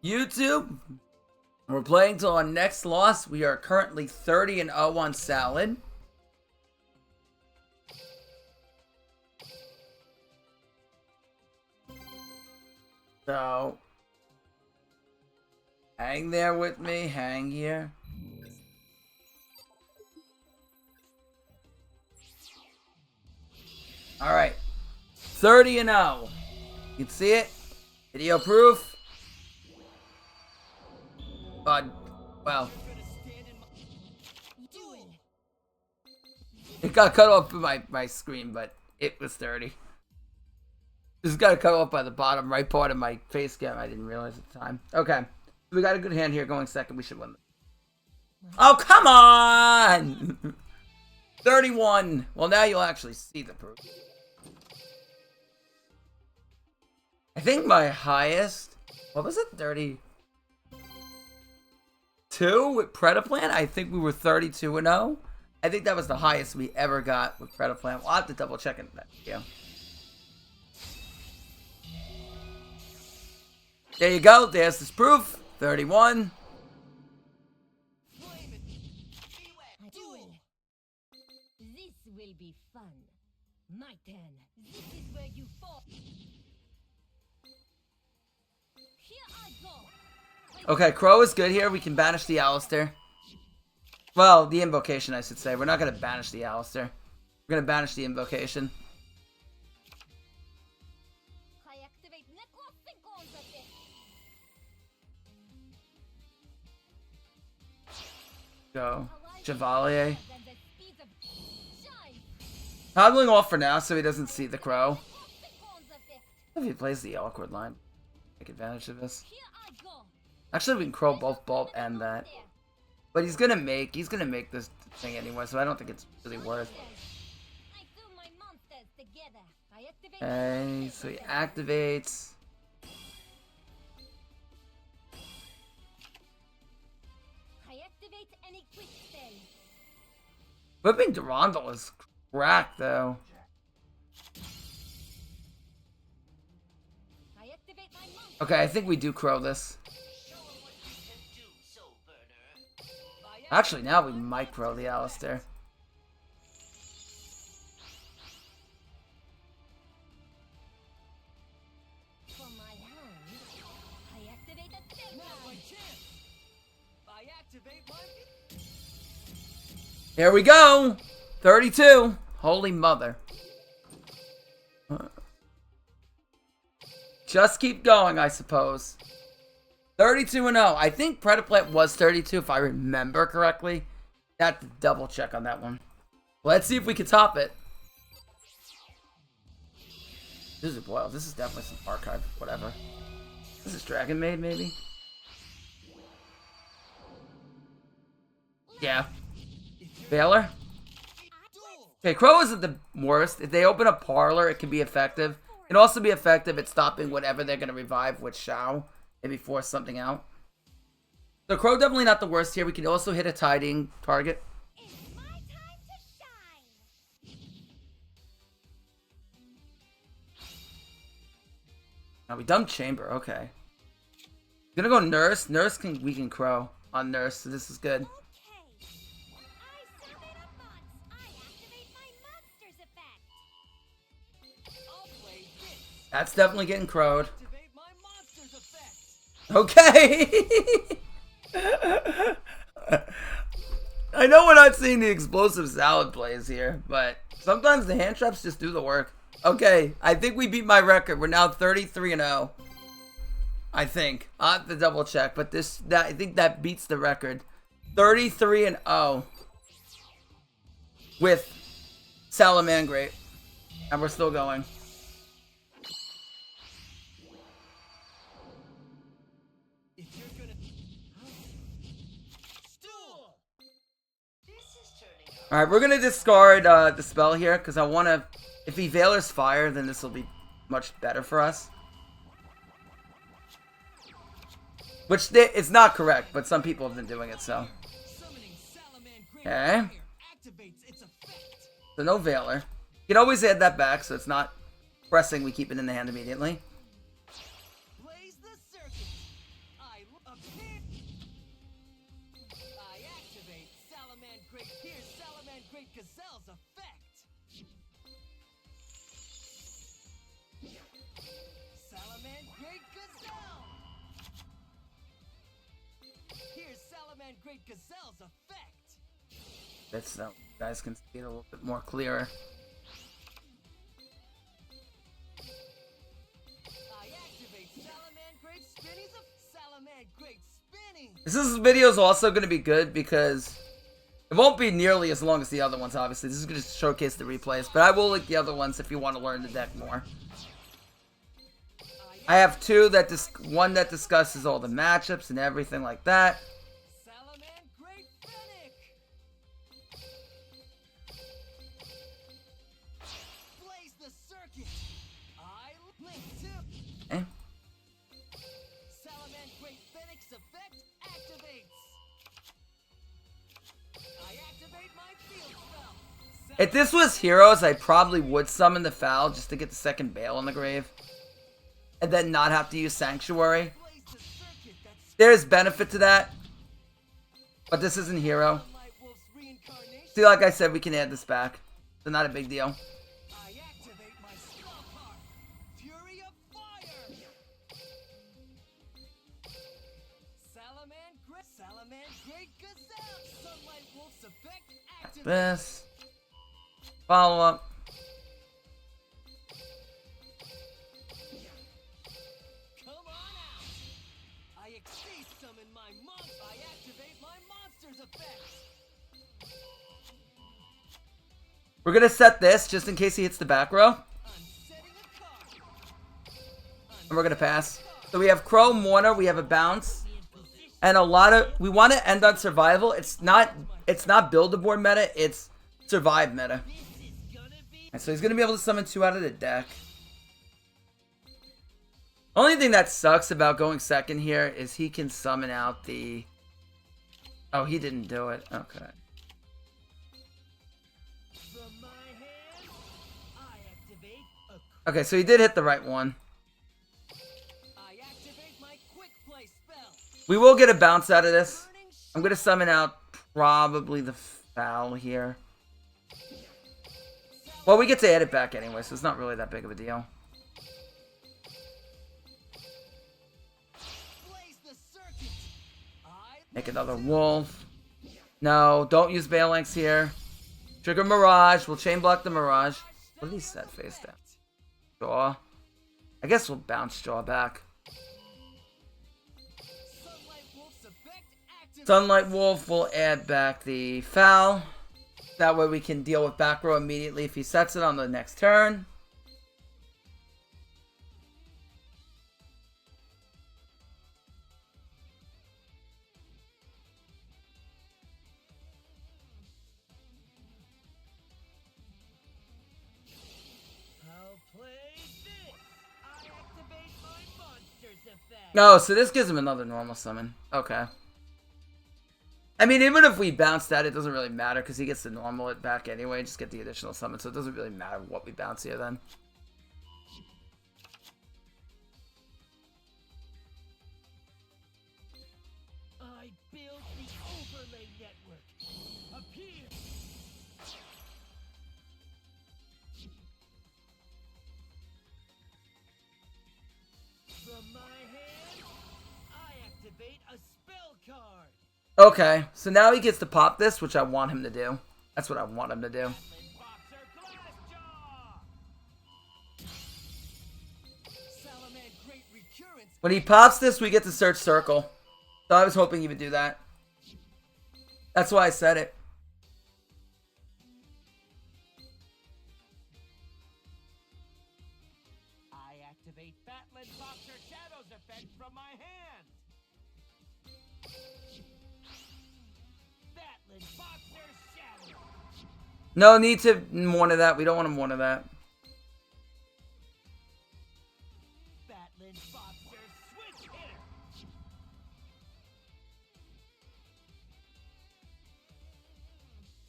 YouTube. We're playing till our next loss. We are currently 30-0 on Salad. So, hang there with me. Hang here. Alright. 30-0. You can see it. Video proof. But, well. It got cut off by my screen, but it was 30. This got cut off by the bottom right part of my face cam. I didn't realize at the time. Okay. We got a good hand here going second. We should win. Oh, come on! 31. Well, now you'll actually see the proof. I think my highest... What was it? 32 with Predaplan? I think we were 32-0. I think that was the highest we ever got with Predaplan. We'll have to double check in that video. There you go. There's this proof. 31. This will be fun. My turn. This is where you fall. Here I go. Okay, Crow is good here. We can banish the Alistair. Well, the invocation, I should say. We're not going to banish the Alistair. We're going to banish the invocation. Go. Chevalier. Toggling off for now so he doesn't see the Crow. If he plays the awkward line, take advantage of this. Actually, we can Crow both Bulb and that. But he's gonna make this thing anyway, so I don't think it's really worth. Okay, so he activates. Whipping Durandal is cracked though. Okay, I think we do Crow this. Actually, now we might Crow the Alistair. Here we go! 32! Holy mother. Just keep going, I suppose. 32-0. I think Predaplant was 32 if I remember correctly. I have to double check on that one. Let's see if we can top it. This is wild. This is definitely some archive, whatever. This is Dragon Maid, maybe? Yeah. Baylor? Okay, Crow isn't the worst. If they open a parlor, it can be effective. It can also be effective at stopping whatever they're going to revive with Shao. Maybe force something out. So Crow definitely not the worst here. We can also hit a tiding target. It's my time to shine. Now we dump Chamber. Okay. Gonna go Nurse. Nurse can weaken Crow on Nurse. So this is good. That's definitely getting crowed. Okay. I know we're not seeing the explosive salad plays here, but sometimes the hand traps just do the work. Okay, I think we beat my record. We're now 33-0. I think. I'll have to double check, but I think that beats the record. 33-0 with Salamangreat. And we're still going. Alright, we're gonna discard the spell here, because I want to... If he Valor's Fire, then this will be much better for us. Which, it's not correct, but some people have been doing it, so... Okay. So no Valor. You can always add that back, so it's not pressing. We keep it in the hand immediately. Gazelle's effect. Salamangreat Gazelle. Here's Salamangreat Gazelle's effect. That's so you guys can see it a little bit more clearer. I activate Salamangreat Spinnies of Salamangreat Spinning. This video is also going to be good because it won't be nearly as long as the other ones, obviously. This is going to showcase the replays, but I will link the other ones if you want to learn the deck more. I have two that one that discusses all the matchups and everything like that. Salamangreat Fennec. Blaze the circuit. I link to. Eh? Salamangreat Fennec's effect activates. I activate my field spell. If this was Heroes, I probably would summon the Foul just to get the second Bale in the grave. And then not have to use Sanctuary. Blaze the circuit. That's There's benefit to that. But this isn't Hero. Sunlight Wolf's reincarnation. See, like I said, we can add this back. So not a big deal. I activate my spell card. Fury of Fire. Salamangreat Gazelle. Sunlight Wolf's effect activates. This. Follow up. Come on out. I exceed summon my monster. I activate my monster's effect. We're going to set this just in case he hits the back row. I'm setting a card. And we're going to pass. So we have Crow, Mourner, we have a bounce. And a lot of... We want to end on survival. It's not build-a-board meta, it's survive meta. And so he's going to be able to summon 2 out of the deck. Only thing that sucks about going second here is he can summon out the... Oh, he didn't do it. Okay. From my hand, I activate a. Okay, so he did hit the right one. I activate my quick play spell. We will get a bounce out of this. I'm going to summon out probably the Foul here. Well, we get to add it back anyway, so it's not really that big of a deal. Blaze the circuit. I Make another Wolf. No, don't use Phalanx here. Trigger Mirage. We'll chain block the Mirage. What did he set face down? Jaw. I guess we'll bounce Jaw back. Sunlight Wolf's effect activates. Sunlight Wolf will add back the Foul. That way we can deal with back row immediately if he sets it on the next turn. I'll play this. I activate my monster's effect. No, so this gives him another normal summon. Okay. I mean, even if we bounce that, it doesn't really matter because he gets the normal it back anyway. Just get the additional summon, so it doesn't really matter what we bounce here then. I build the overlay network. Appear. From my hand, I activate a spell card. Okay, so now he gets to pop this, which I want him to do. That's what I want him to do. Boxer Glassjaw. Salamangreat Recurrence. When he pops this, we get to search Circle. So I was hoping he would do that. That's why I said it. I activate Battling Boxer Shadow's effect from my hand. Battling Boxer Shadow. No need to warn of that. We don't want him warn of that. Battling Boxer Switch Hitter.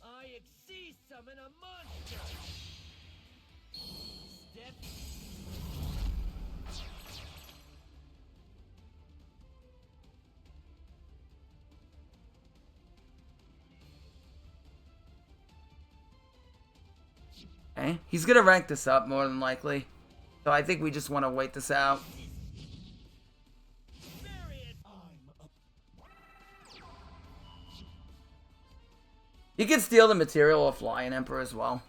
I exceed summon a monster. Step. Okay. He's gonna rank this up more than likely. So I think we just want to wait this out. You can steal the material of Lion Emperor as well.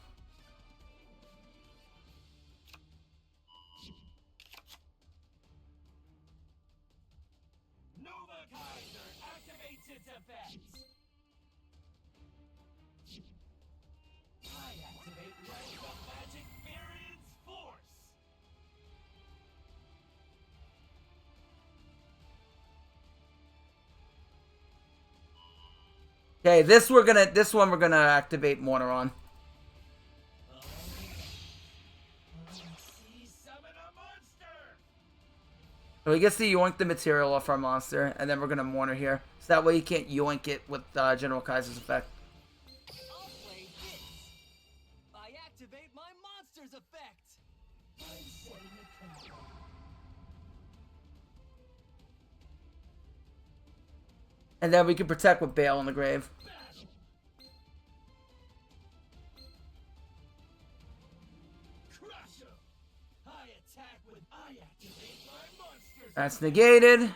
Okay, this one we're gonna activate Mourner on. So he gets to yoink the material off our monster, and then we're gonna Mourner here. So that way he can't yoink it with General Kaiser's effect. I'll play this. I activate my monster's effect. I'm setting a counter. And then we can protect with Bale in the grave. That's negated.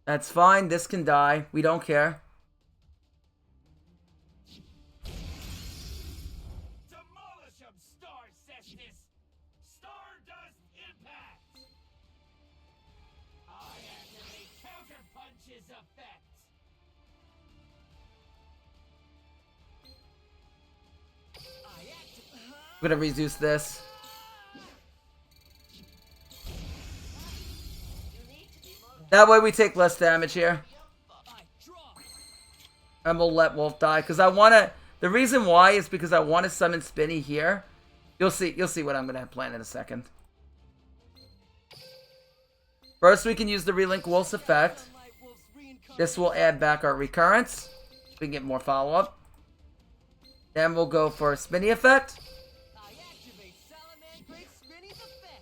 That's fine. This can die. We don't care. Demolish him, Star Cestus. Stardust impact. I activate Counterpunch's effect. I'm gonna reduce this. That way we take less damage here. And we'll let Wolf die. Because I wanna, the reason why is because I want to summon Spinny here. You'll see what I'm gonna plan in a second. First we can use the Relink Wolf's effect. This will add back our recurrence. We can get more follow-up. Then we'll go for a Spinny effect.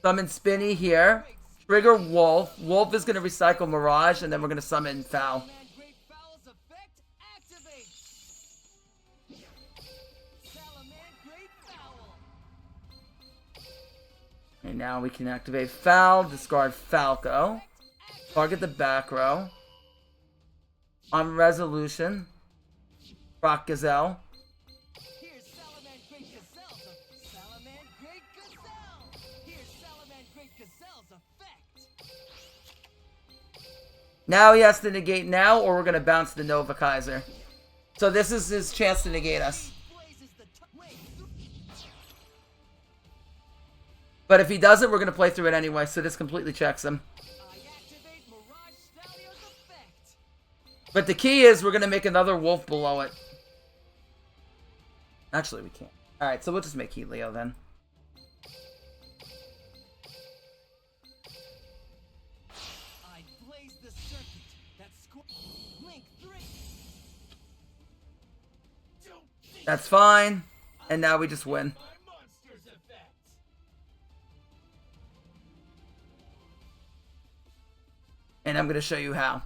Summon Spinny here. Trigger Wolf. Wolf is going to recycle Mirage, and then we're going to summon Foul. And now we can activate Foul, discard Falco. Target the back row. On Resolution. Rock Gazelle. Now he has to negate now, or we're going to bounce the Nova Kaiser. So this is his chance to negate us. But if he doesn't, we're going to play through it anyway, so this completely checks him. But the key is we're going to make another Wolf below it. Actually, we can't. Alright, so we'll just make Heat Leo then. That's fine. And now we just win. And I'm going to show you how.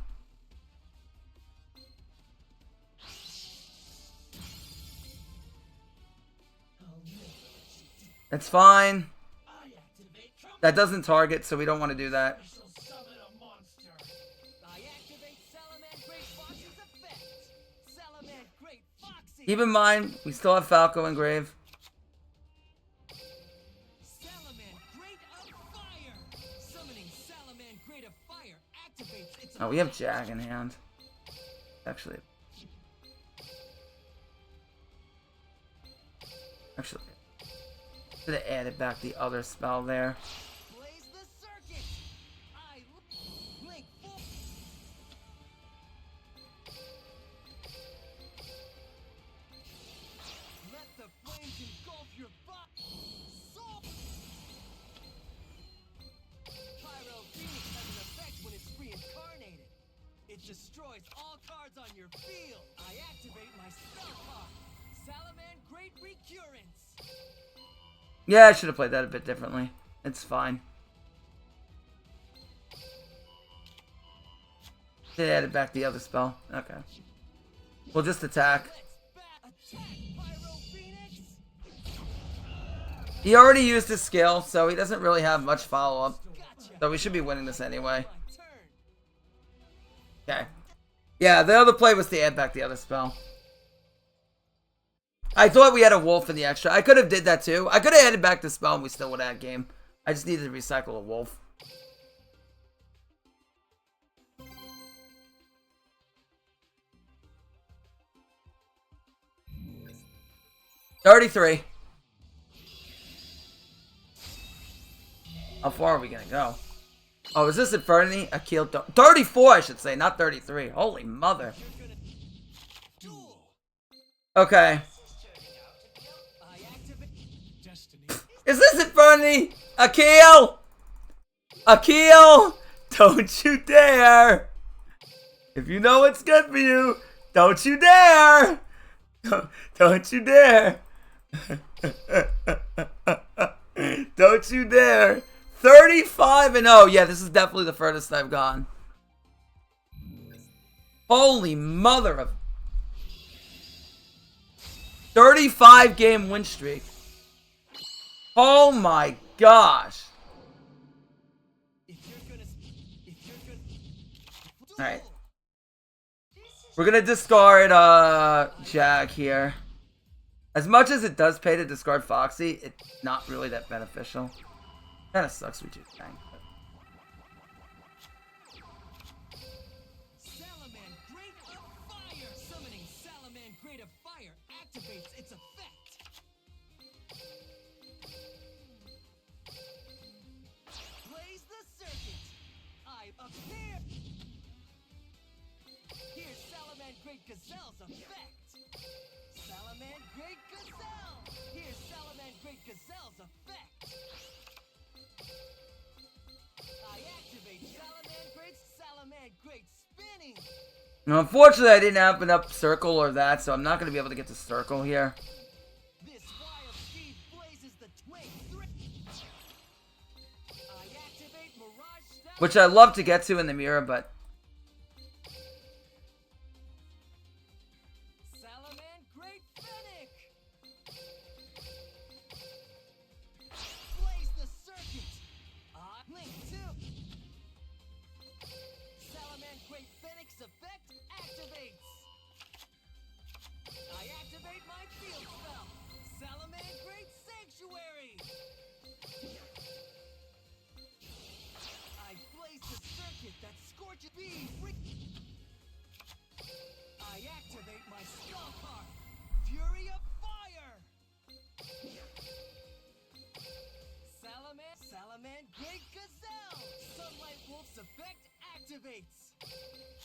That's fine. That doesn't target, so we don't want to do that. Keep in mind, we still have Falco and Grave. Oh, we have Jag in hand. Actually, should have added back the other spell there. Destroys all cards on your field. I activate my spell card. Salamangreat Recurrence. Yeah, I should have played that a bit differently. It's fine. They added back the other spell. Okay. We'll just attack. He already used his skill, so he doesn't really have much follow-up. So we should be winning this anyway. Okay. Yeah, the other play was to add back the other spell. I thought we had a wolf in the extra. I could have did that too. I could have added back the spell and we still would have had game. I just needed to recycle a wolf. $33. How far are we gonna go? Oh, is this Infinity? Akil 34, I should say, not 33. Holy mother. Okay. Is this Infinity? Akil! Akil! Don't you dare! If you know what's good for you, don't you dare! Don't you dare! Don't you dare! 35-0. Yeah, this is definitely the furthest I've gone. Holy mother of 35 game win streak. Oh my gosh. Alright. We're gonna discard Jag here. As much as it does pay to discard Foxy, it's not really that beneficial. Kinda sucks we do tank. Salamangreat of Fire! Summoning Salamangreat of Fire activates its effect. Blaze the circuit. I appear. Here's Salamangreat Gazelle's effect. Salamangreat Gazelle. Here's Salamangreat Gazelle's effect. I activate Salamangreat spinning. Now, unfortunately, I didn't have enough circle or that, so I'm not going to be able to get to circle here. This wild steed blazes the twig. I activate Mirage, Which I love to get to in the mirror, but... Salamangreat Fennec. Blaze the circuit. Link 2. Salamangreat Fennec's effect activates. I activate my field spell. Salamangreat Sanctuary. I blaze the circuit that scorches bees. I activate my skull card. Fury of Fire. Salamangreat Gazelle. Sunlight Wolf's effect activates.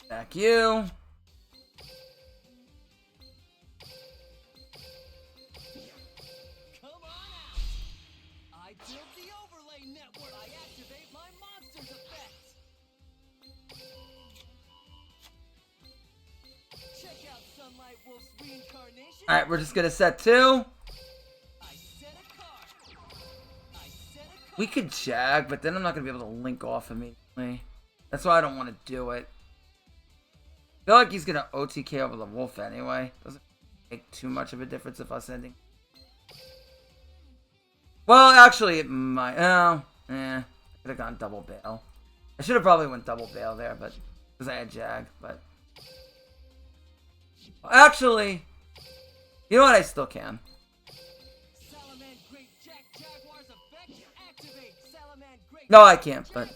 Back you. Come on out. I built the overlay network. I activate my monster's effect. Check out Sunlight Wolf's reincarnation. Alright, we're just going to set 2. I set a card. We could Jag, but then I'm not going to be able to link off immediately. That's why I don't want to do it. I feel like he's going to OTK over the wolf anyway. Doesn't make too much of a difference if us ending. Well, actually, it might. Oh, I could have gone double bail. I should have probably went double bail there, but because I had Jag. But well, actually, you know what? I still can. Salamangreat Jaguar's effect activate. Salamangreat No, I can't. But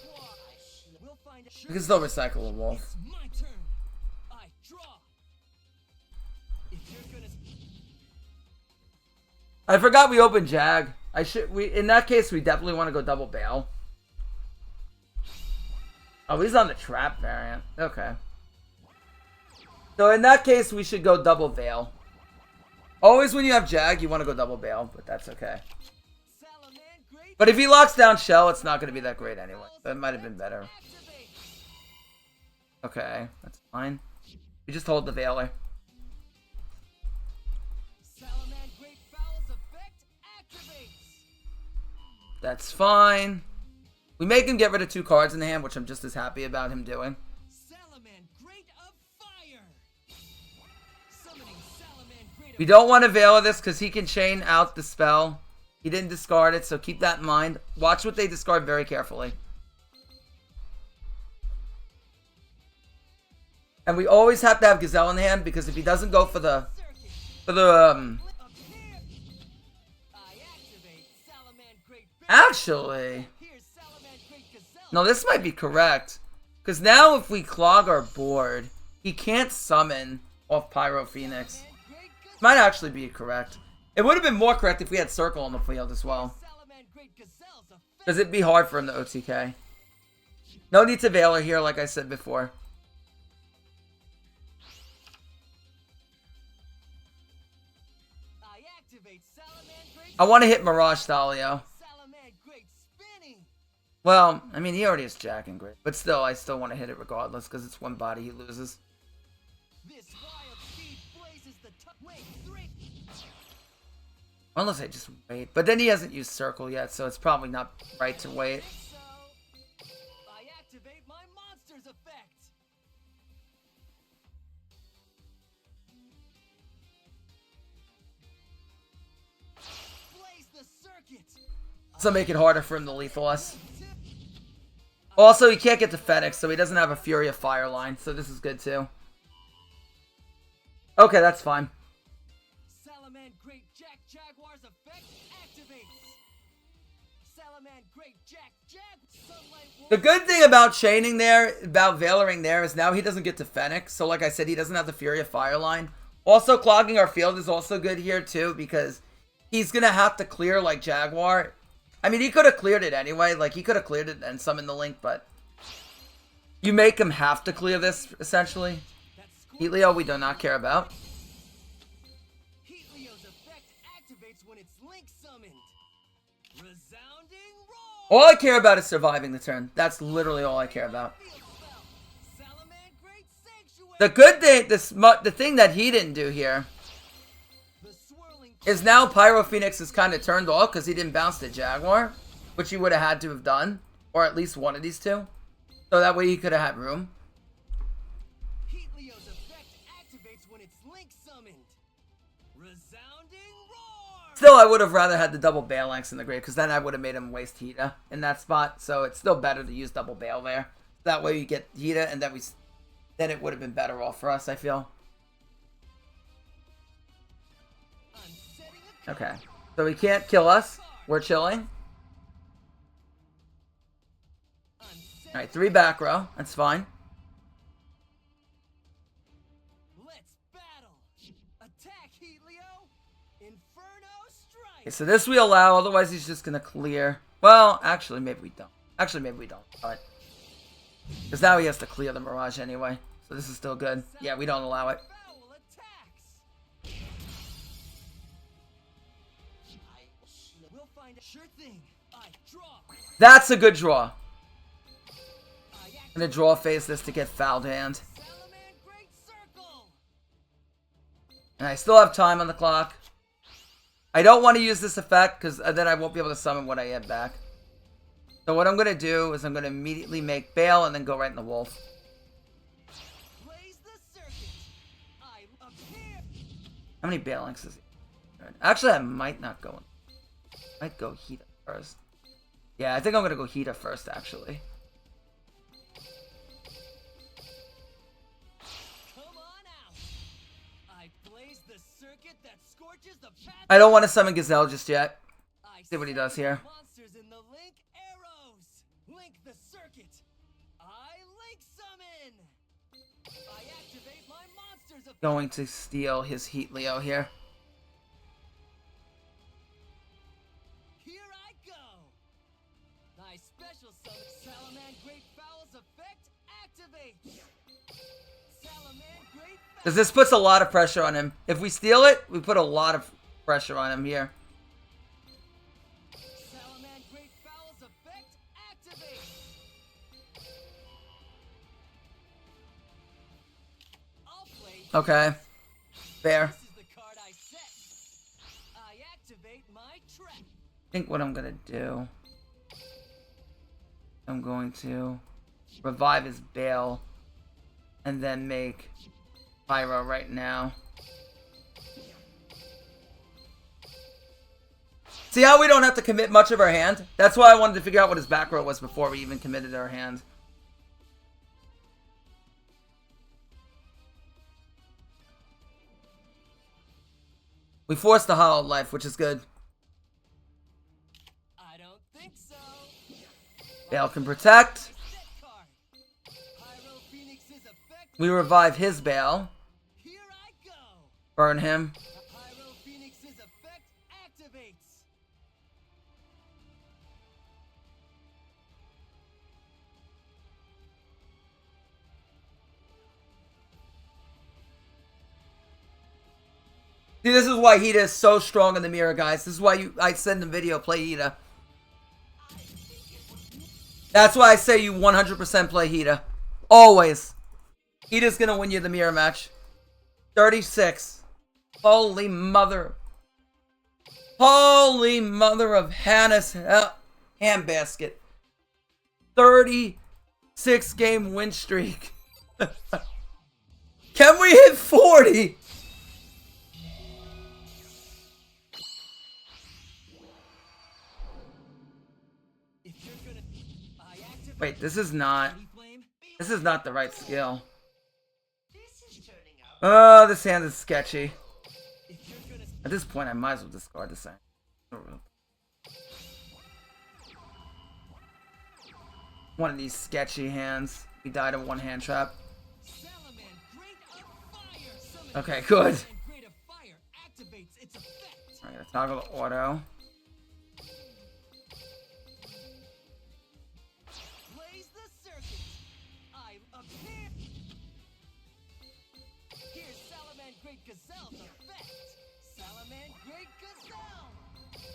We'll find we can still recycle a wolf. It's my turn. I draw. If you're gonna I forgot we opened Jag. In that case, we definitely want to go double bail. Oh, he's on the trap variant. Okay. So in that case, we should go double bail. Always when you have Jag, you want to go double bail, but that's okay. Salamangreat But if he locks down Shell, it's not going to be that great anyway. That might have been better. activate. Okay, that's fine. We just hold the Veiler. Salamangreat Fowl's effect activates. That's fine. We make him get rid of 2 cards in the hand, which I'm just as happy about him doing. Salamangreat We don't want to Veil of this because he can chain out the spell. He didn't discard it, so keep that in mind. Watch what they discard very carefully. And we always have to have Gazelle in hand because if he doesn't go for the actually, no, this might be correct. Because now if we clog our board, he can't summon off Pyro Phoenix. Might actually be correct. It would have been more correct if we had Circle on the field as well. Because it'd be hard for him to OTK. No need to Veiler here, like I said before. I want to hit Mirage Thalio. Well, I mean, he already has Jack and Grid. But still, I still want to hit it regardless, because it's one body he loses. Unless I just wait. But then he hasn't used Circle yet, so it's probably not right to wait. So make it harder for him to lethal us. Also, he can't get to Fenix, so he doesn't have a Fury of Fire line, so this is good too. Okay, that's fine. Salamangreat Jack Jaguar's effect activates. Salamangreat Jack Sunlight. The good thing about chaining there, about Veilering there, is now he doesn't get to Fenix. So like I said, he doesn't have the Fury of Fire line. Also, clogging our field is also good here too, because he's going to have to clear like Jaguar. I mean, he could have cleared it anyway. Like, he could have cleared it and summoned the Link, but you make him have to clear this, essentially. Helio, we do not care about. Helio's effect activates when it's Link summoned. Resounding roar. All I care about is surviving the turn. That's literally all I care about. The good thing, the thing that he didn't do here is now Pyro Phoenix is kind of turned off because he didn't bounce the Jaguar, which he would have had to have done, or at least one of these two. So that way he could have had room. Helio's effect activates when it's Link summoned. Resounding roar. Still, I would have rather had the double Bail Lengths in the grave, because then I would have made him waste Hita in that spot. So it's still better to use double Bail there. That way you get Hita, and then it would have been better off for us, I feel. Okay, so he can't kill us. We're chilling. Alright, 3 back row. That's fine. Let's battle. Attack, Helio. Inferno strike. Okay, so this we allow, otherwise he's just gonna clear. Well, actually, maybe we don't. Actually, maybe we don't. Alright. Because now he has to clear the Mirage anyway. So this is still good. Yeah, we don't allow it. Sure thing. I draw. That's a good draw. I'm gonna draw phase this to get fouled hand. And I still have time on the clock. I don't want to use this effect because then I won't be able to summon what I add back. So what I'm gonna do is I'm gonna immediately make Bail and then go right in the Wolf. How many Bail Links is he? Actually, I might not go in. Might go Hita first. Yeah, I think I'm gonna go Hita first, actually. Come on out. I blaze the circuit that scorches the path. I don't want to summon Gazelle just yet. See what he does here. Monsters in the Link arrows. Link the circuit. I Link summon. I activate my monsters of Going to steal his Heat Leo here. Special summon Salamangreat Fowl's effect activate. Salamangreat Fowl. Because this puts a lot of pressure on him. If we steal it, we put a lot of pressure on him here. Salamangreat Fowl's effect activate. I'll play. Okay. Fair. This is the card I set. I activate my trap. I think what I'm gonna do, I'm going to revive his Bail and then make Pyro right now. See how we don't have to commit much of our hand? That's why I wanted to figure out what his back row was before we even committed our hand. We forced the Hollow Life, which is good. I don't think so. Bale can protect. Set card. Pyro Phoenix's effect. We revive his Bale. Here I go. Burn him. Pyro Phoenix's effect activates. See, this is why Hida is so strong in the mirror, guys. This is why I send the video, play Hida. That's why I say you 100% play Hida. Always. Hida's gonna win you the mirror match. 36. Holy mother. Holy mother of Hannah's handbasket. 36 game win streak. Can we hit 40? Wait, this is not the right skill. Oh, this hand is sketchy. At this point, I might as well discard this thing. One of these sketchy hands. We died of one hand trap. Okay, good. Alright, let's toggle the auto. Gazelle's effect. Salamangreat Gazelle.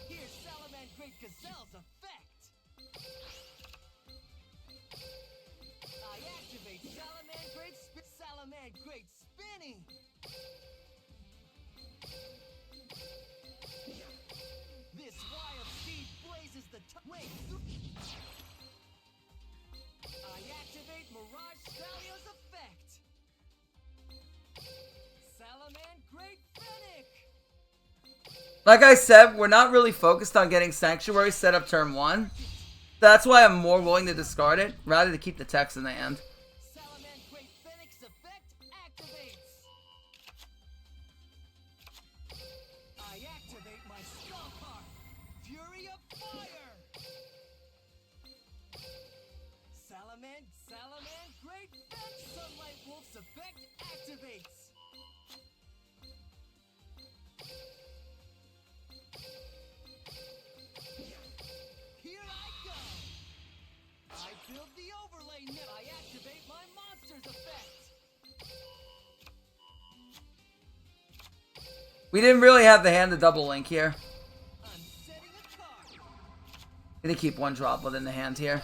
Here's Salamangreat Gazelle's effect. I activate Salamangreat spinning. This wild steed blazes the wait. I activate Mirage Stalio's effect. Salamangreat Fennec. Like I said, we're not really focused on getting Sanctuary set up turn 1. That's why I'm more willing to discard it, rather than keep the text in the hand. Salamangreat Fennec's effect activates. I activate my spell card, Fury of Fire. Salamangreat Fennec Sunlight Wolf's effect activates. Build the overlay now. I activate my monster's effect. We didn't really have the hand to double link here. I'm setting a card. Gonna keep one drop within the hand here.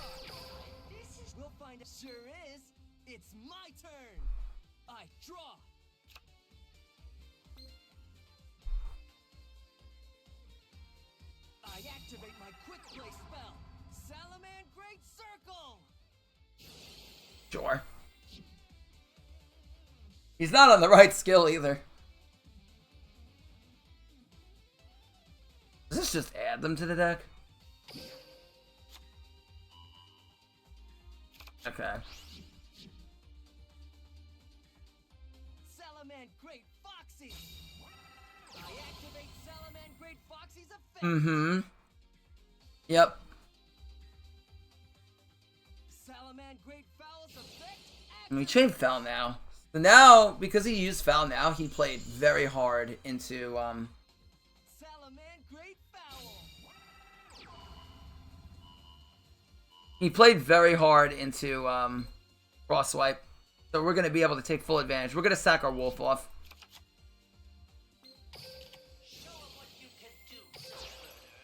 We'll find it. Sure is. It's my turn. I draw. I activate my quick play spell. Salamangreat Circle. Sure. He's not on the right skill either. Does this just add them to the deck? Okay. Salamangreat Foxy. I activate Salamangreat Foxy's effect. Mm-hmm. Yep. Salamangreat Fowl's effect. And we chain Foul now. So now, because he used Foul now, he played very hard into, Salamangreat Fowl. he played very hard into, Frostwipe. So we're gonna be able to take full advantage. We're gonna sack our Wolf off.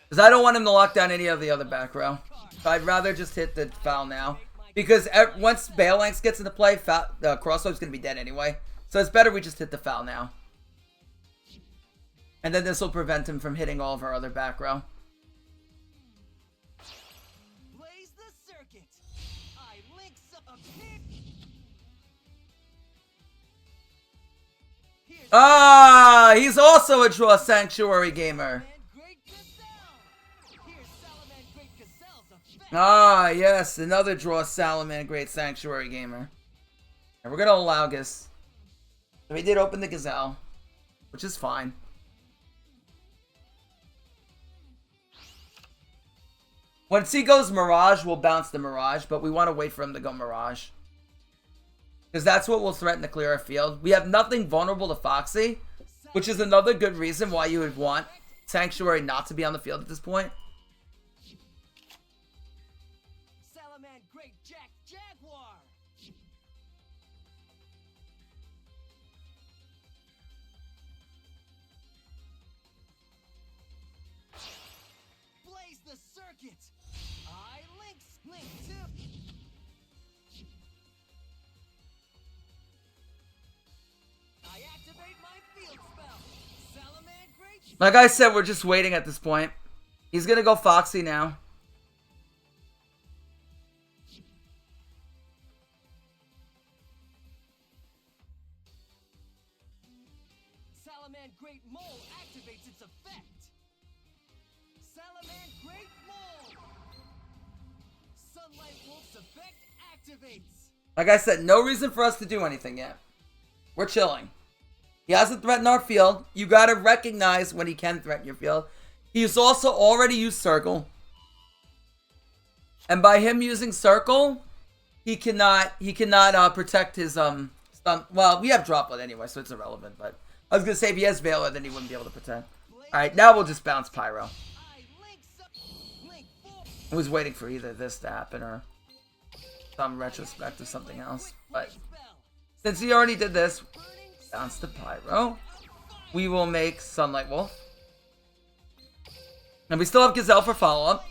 Because I don't want him to lock down any of the other back row. So I'd rather just hit the Foul now. Because once Phalanx gets into play, Crosswipe's going to be dead anyway. So it's better we just hit the Foul now. And then this will prevent him from hitting all of our other back row. Blaze the circuit. I link up. Ah, he's also a Draw Sanctuary gamer. Great Gazelle. Ah, yes, another draw Salamangreat Sanctuary Gamer. And we're gonna allow this. So we did open the Gazelle, which is fine. Once he goes Mirage, we'll bounce the Mirage, but we want to wait for him to go Mirage. Because that's what will threaten to clear our field. We have nothing vulnerable to Foxy, which is another good reason why you would want Sanctuary not to be on the field at this point. Salamangreat Jaguar. Blaze the circuit. Link 2. I activate my field spell. Salamangreat. Like I said, we're just waiting at this point. He's gonna go Foxy now. Salamangreat Mole activates its effect. Salamangreat Mole. Sunlight Wolf's effect activates. Like I said, no reason for us to do anything yet. We're chilling. He hasn't threatened our field. You gotta recognize when he can threaten your field. He's also already used Circle. And by him using Circle, he cannot protect his stun. Well, we have Droplet anyway, so it's irrelevant, but I was gonna say if he has Veiler, then he wouldn't be able to protect. Alright, now we'll just bounce Pyro. I was waiting for either this to happen or some retrospect of something else. But since he already did this, bounce the Pyro. We will make Sunlight Wolf. And we still have Gazelle for follow-up.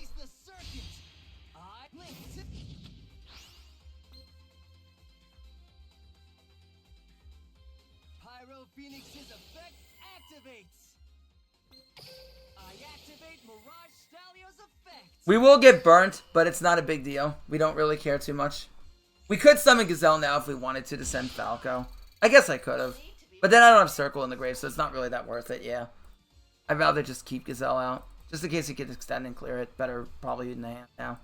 Pyro Phoenix's effect activates. I activate Mirage Stalio's effect. We will get burnt, but it's not a big deal. We don't really care too much. We could summon Gazelle now if we wanted to send Falco. I guess I could have. But then I don't have Circle in the grave, so it's not really that worth it, yeah. I'd rather just keep Gazelle out. Just in case he could extend and clear it. Better probably in the hand now.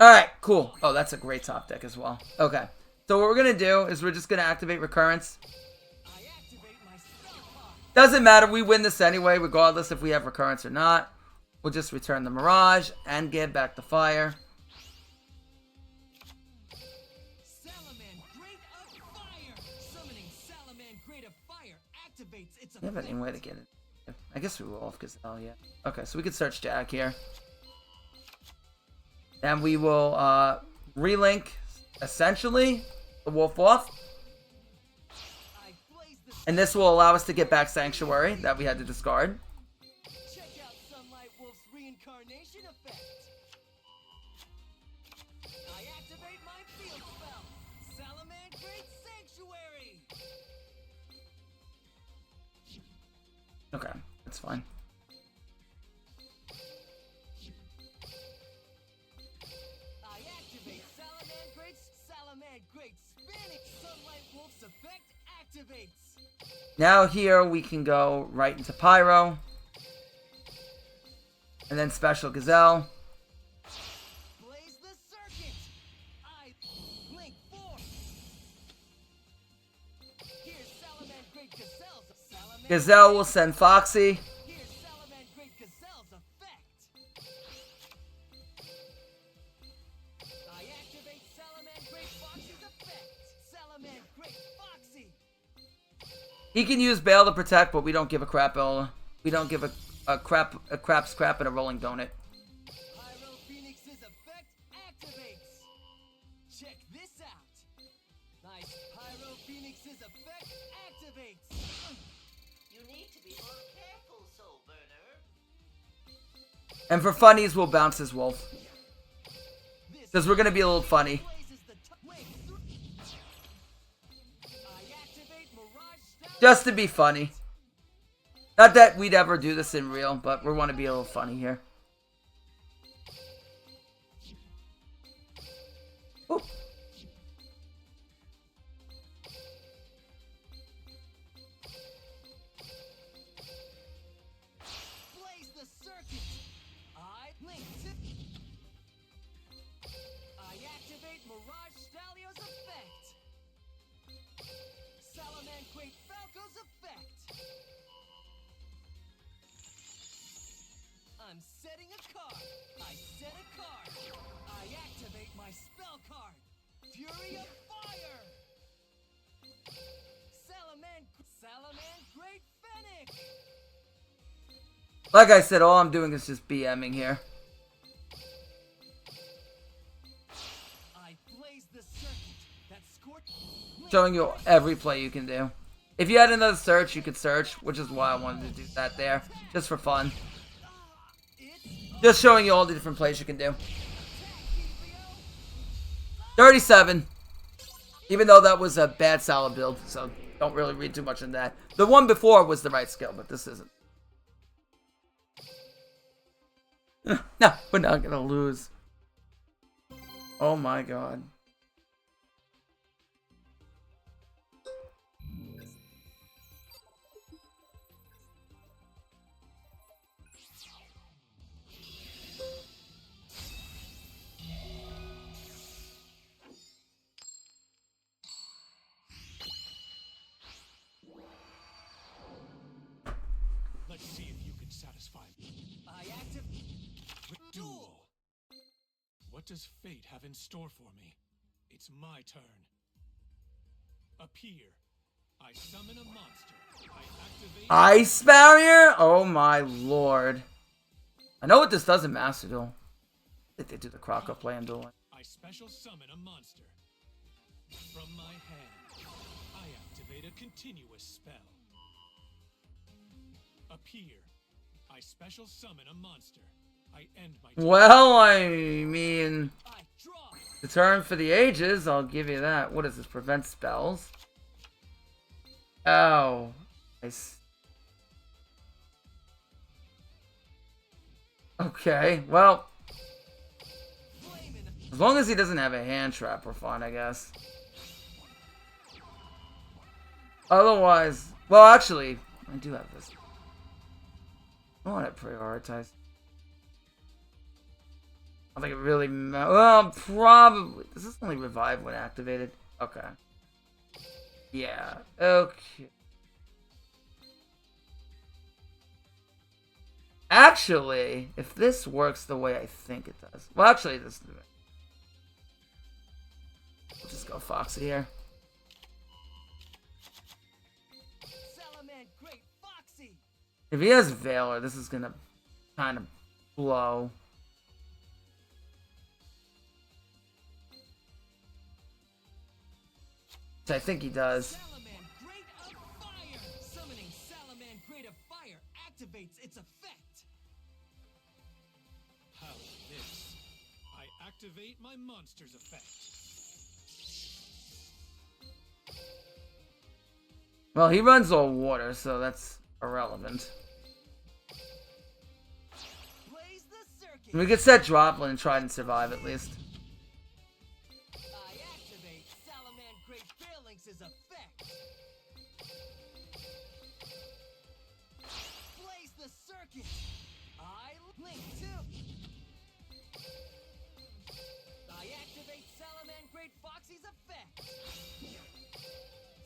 Alright, cool. Oh, that's a great top deck as well. Okay. So what we're going to do is we're just going to activate Recurrence. Doesn't matter. We win this anyway, regardless if we have Recurrence or not. We'll just return the Mirage and get back the Fire. Do you have any way to get it? I guess we will, because oh yeah. Okay, so we can search Jack here. And we will relink, essentially, the Wolf off. And this will allow us to get back Sanctuary that we had to discard. Check out Sunlight Wolf's reincarnation effect. I activate my field spell. Salamangreat Sanctuary. Okay, that's fine. I activate Salamangreat spinning. Sunlight Wolf's effect activates. Now here we can go right into Pyro. And then Special Gazelle. Blaze the circuit. I link 4. Here's Salamangreat Gazelle's. Gazelle will send Foxy. Here's Salamangreat Gazelle's effect. I activate Salamangreat Foxy's effect. Salamangreat Foxy. He can use Bail to protect, but we don't give a crap. We don't give a crap's crap and a rolling donut. Pyro Phoenix's effect activates. Check this out. Nice. Pyro Phoenix's effect activates. You need to be more careful, Soul Burner. And for funnies, we'll bounce his Wolf. Because we're going to be a little funny. Just to be funny. Not that we'd ever do this in real, but we want to be a little funny here. Ooh. Blaze the circuit. I link I'm setting a card. I set a card. I activate my spell card. Fury of Fire. Salamangreat Fennec. Like I said, all I'm doing is just BMing here. I blaze the circuit that scorched. Showing you every play you can do. If you had another search, you could search, which is why I wanted to do that there. Just for fun. Just showing you all the different plays you can do. 37. Even though that was a bad Sala build, so don't really read too much into that. The one before was the right skill, but this isn't. No, we're not gonna lose. Oh my god. Let's see if you can satisfy me. I activate. Duel. What does fate have in store for me? It's my turn. Appear. I summon a monster. I activate. Ice barrier? Oh my lord. I know what this does in Master Duel. I think they do the croc-up play in Duel Links. I special summon a monster. From my hand, I activate a continuous spell. Appear. I special summon a monster. I end my turn. Well, I mean, I draw. the turn for the ages, I'll give you that. What is this? Prevent spells? Oh. Okay, well. As long as he doesn't have a hand trap, we're fine, I guess. Otherwise, well, actually, I do have this. I want to prioritize. I don't think it really well, probably. Does this only revive when activated? Okay. Yeah, okay. Actually, if this works the way I think it does. Well, actually, this. We'll just go Foxy here. Salamangreat Foxy. If he has Valor, this is gonna kind of blow. Which I think he does. Salamangreat of Fire. Summoning Salamangreat of Fire activates its effect. How's this? I activate my monster's effect. Well, he runs all water, so that's irrelevant. Blaze the circuit. We could set Droplin and try and survive at least. I activate Salamangreat Phalanx's effect. Blaze the circuit. I link 2. I activate Salamangreat Foxy's effect.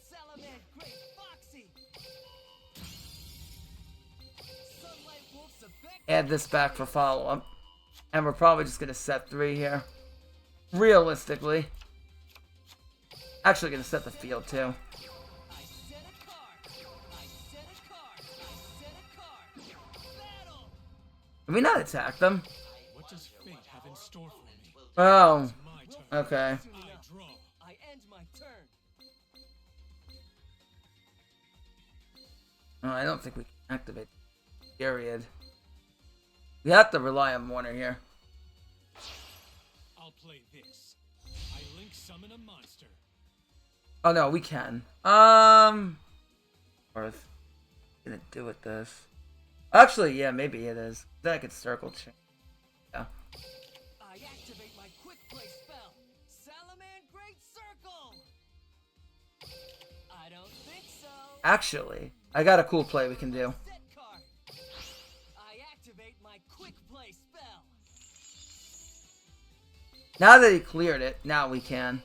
Salamangreat Foxy. Sunlight Wolf's effect. Add this back for follow-up. And we're probably just going to set 3 here. Realistically. Actually going to set the field too. I set a card. I set a card. I set a card. Battle. Did we not attack them? What does fate have in store for me? Oh. It's my turn. Okay. I draw. I end my turn. Oh, I don't think we can activate. Period. We have to rely on Warner here. I'll play this. I link summon a monster. Oh no, we can. Worth. Gonna do with this. Actually, yeah, maybe it is. Then I could circle change. Yeah. I activate my quick play spell. Salamangreat Circle. I don't think so. Actually, I got a cool play we can do. Set card. I activate my quick play spell. Now that he cleared it, now we can.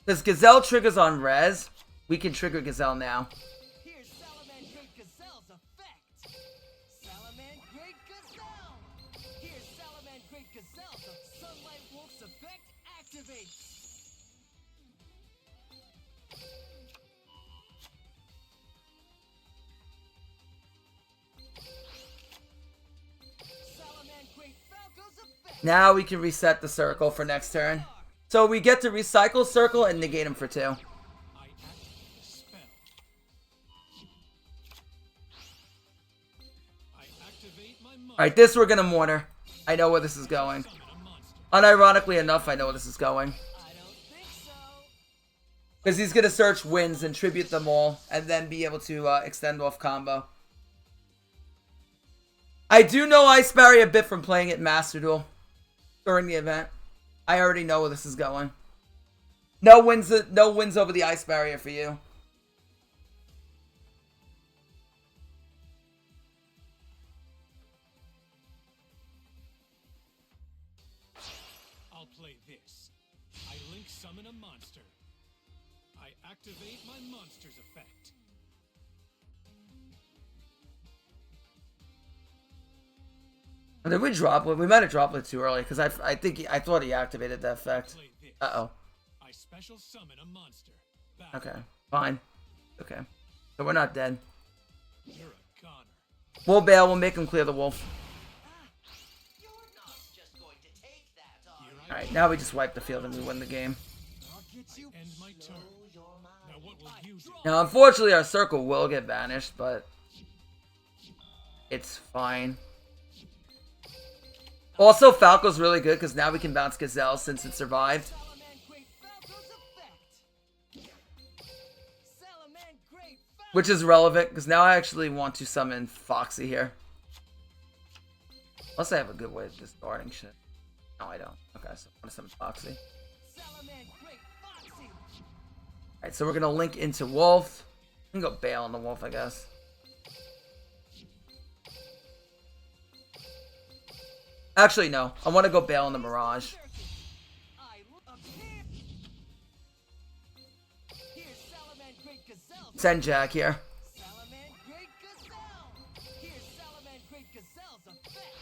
Because Gazelle triggers on Res, we can trigger Gazelle now. Here's Salamangreat Gazelle's effect. Salamangreat Gazelle! Here's Salamangreat Gazelle, the Sunlight Wolf's effect activates! Salamangreat Falco's effect! Now we can reset the circle for next turn. So we get to recycle circle and negate him for 2. I activate a spell. I activate my Alright, this we're gonna Mortar. I know where this is going. summon a monster. Unironically enough, I know where this is going. I don't think so! Because he's gonna search wins and tribute them all, and then be able to extend off combo. I do know Ice Barrier a bit from playing it Master Duel during the event. I already know where this is going. No wins over the Ice Barrier for you. I'll play this. I link summon a monster. I activate my monster's effect. Did we drop it? We might have dropped it too early because I thought he activated that effect. Play this. Uh-oh. I special summon a monster. Back. Okay. Fine. Okay. So we're not dead. You're a goner. We'll bail. We'll make him clear the wolf. You're not just going to take that, are Here you? I Alright, now we just wipe the field and we win the game. I'll get you! end my turn. Blow your mind. Now what will you do? Now, unfortunately, our circle will get banished, but it's fine. Also, Falco's really good because now we can bounce Gazelle since it survived. Salamangreat Falco's effect! Salamangreat Falco! Which is relevant because now I actually want to summon Foxy here. Unless I have a good way of just starting shit. No, I don't. Okay, so I want to summon Foxy. Salamangreat Foxy! Alright, so we're going to link into Wolf. We can go bail on the Wolf, I guess. Actually, no. I want to go bail on the Mirage. I appear! Here's Salamangreat Gazelle! Send Jack here. Salamangreat Gazelle! Here's Salamangreat Gazelle's effect!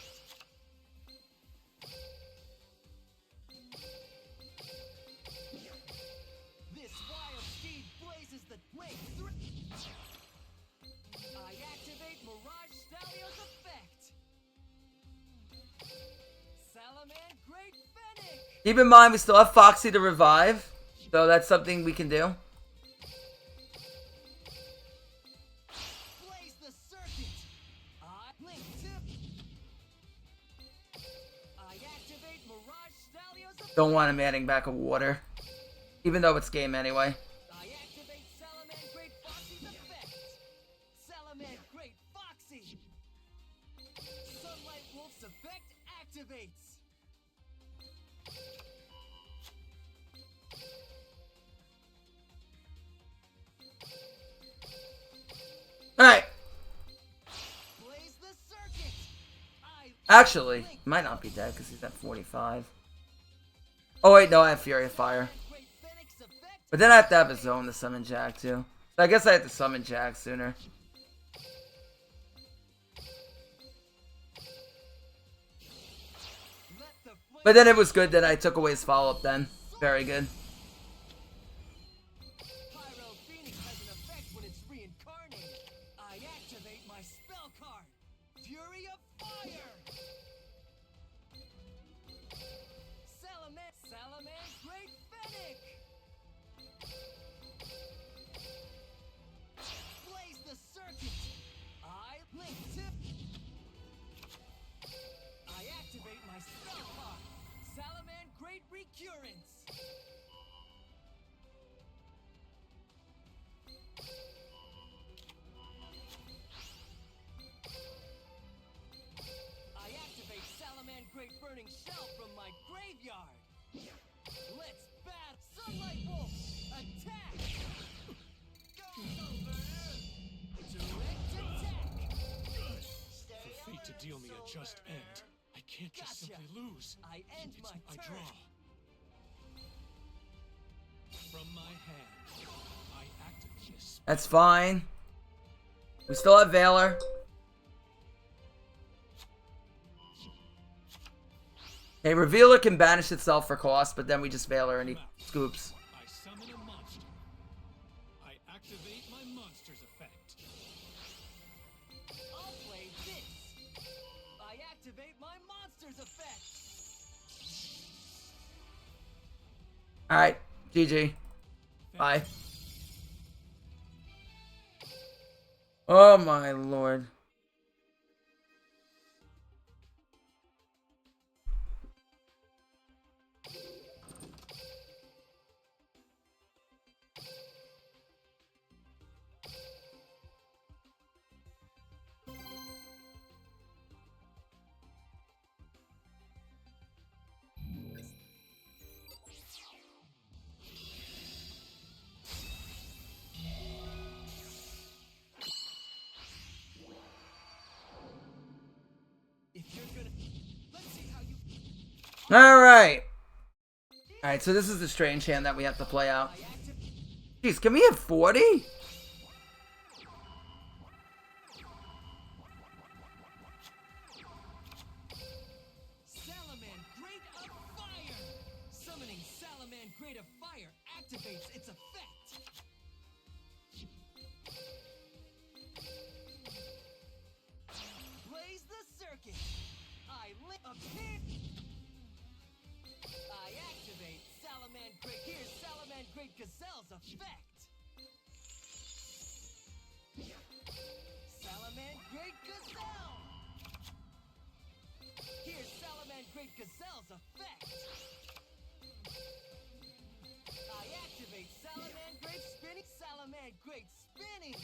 This wild steed blazes the way through. I activate Mirage Stallion's effect! Salamangreat Fennec! Keep in mind, we still have Foxy to revive. So that's something we can do. Blaze the circuit! I link tip! I activate Mirage Stallion's effect! Don't want him adding back a water. Even though it's game anyway. I activate Salamangreat Foxy's effect! Salamangreat Foxy! Sunlight Wolf's effect activates! Alright. Blaze the circuit! I Actually, he might not be dead because he's at 45. Oh wait, no, I have Fury of Fire. Great Fennec's effect! But then I have to have a zone to summon Jack too. So I guess I have to summon Jack sooner. Let the flame But then it was good that I took away his follow-up then. Very good. Pyro Phoenix has an effect when it's reincarnated. I activate my spell card, Fury of Fire. Salamangreat Fennec. Blaze the circuit. I link tip. I activate my spell card, Salamangreat Recurrence. I activate Salamangreat Burning Shell from my graveyard. Let's bat Sunlight Wolf. Attack! Direct attack! Stay For fate to alert, deal me a just Soul end, I can't just Gotcha. simply lose. I end my I turn. draw. From my hand, I activate a spell. That's fine. We still have Valor. A revealer can banish itself for cost, but then we just veil her and he scoops. I summon a monster. I activate my monster's effect. I'll play this. I activate my monster's effect. Alright, GG. Bye. Oh my lord. If you're gonna, let's see how you. Alright. Alright, so this is the strange hand that we have to play out. I activate. Jeez, can we have 40? Salamangreat of Fire. Summoning Salamangreat of Fire activates its effect. Blaze the circuit. I lit a pin. I activate Salamangreat. Here's Salamangreat Gazelle's effect. Salamangreat Gazelle. Here's Salamangreat Gazelle's effect. I activate Salamangreat Spinning. Salamangreat Spinning.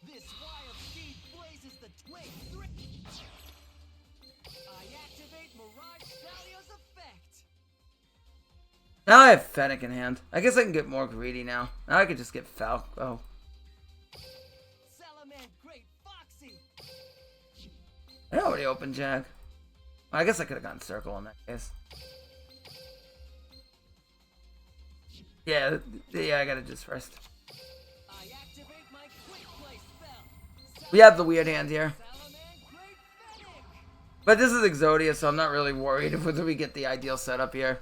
This wild steed blazes the wave 3. I activate Mirage Stalio's effect. Now I have Fennec in hand. I guess I can get more greedy now. Now I could just get Falco. Salamangreat Foxy. I already opened Jag. I guess I could have gotten Circle in that case. Yeah, I gotta just first. I activate my quick play spell. We have the weird hand here. Salamangreat Fennec. But But this is Exodia, so I'm not really worried whether we get the ideal setup here.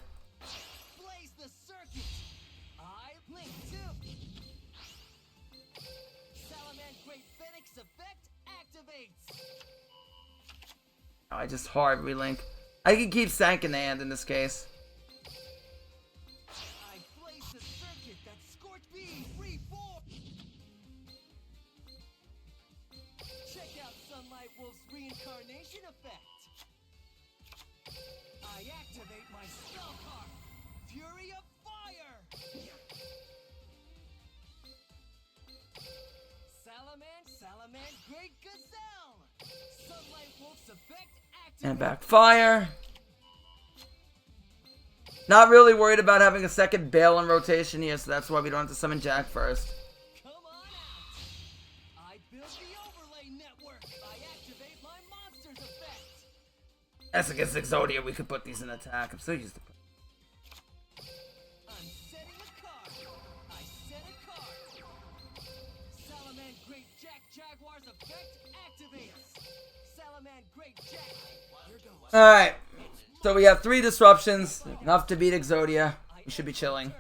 blaze the circuit. I link 2. Salamangreat Fennec's effect activates. I just hard relink. I can keep Sank in the hand in this case. I blaze the circuit that Scorch Beam reform. Check out Sunlight Wolf's reincarnation effect. I activate my spell card, Fury of Fire. Salamangreat Gazelle. Sunlight Wolf's effect activates. And backfire. Not really worried about having a second Bale in rotation here, so that's why we don't have to summon Jack first. Come on out! I built the overlay network. I activate my monster's effect. As against Exodia, we could put these in attack. I'm so used to I'm setting a card. I set a card. Salamangreat Jack Jaguar's effect activates. Salamangreat Jack. Here goes. Alright. So we have 3 disruptions. Enough to beat Exodia. We should be chilling.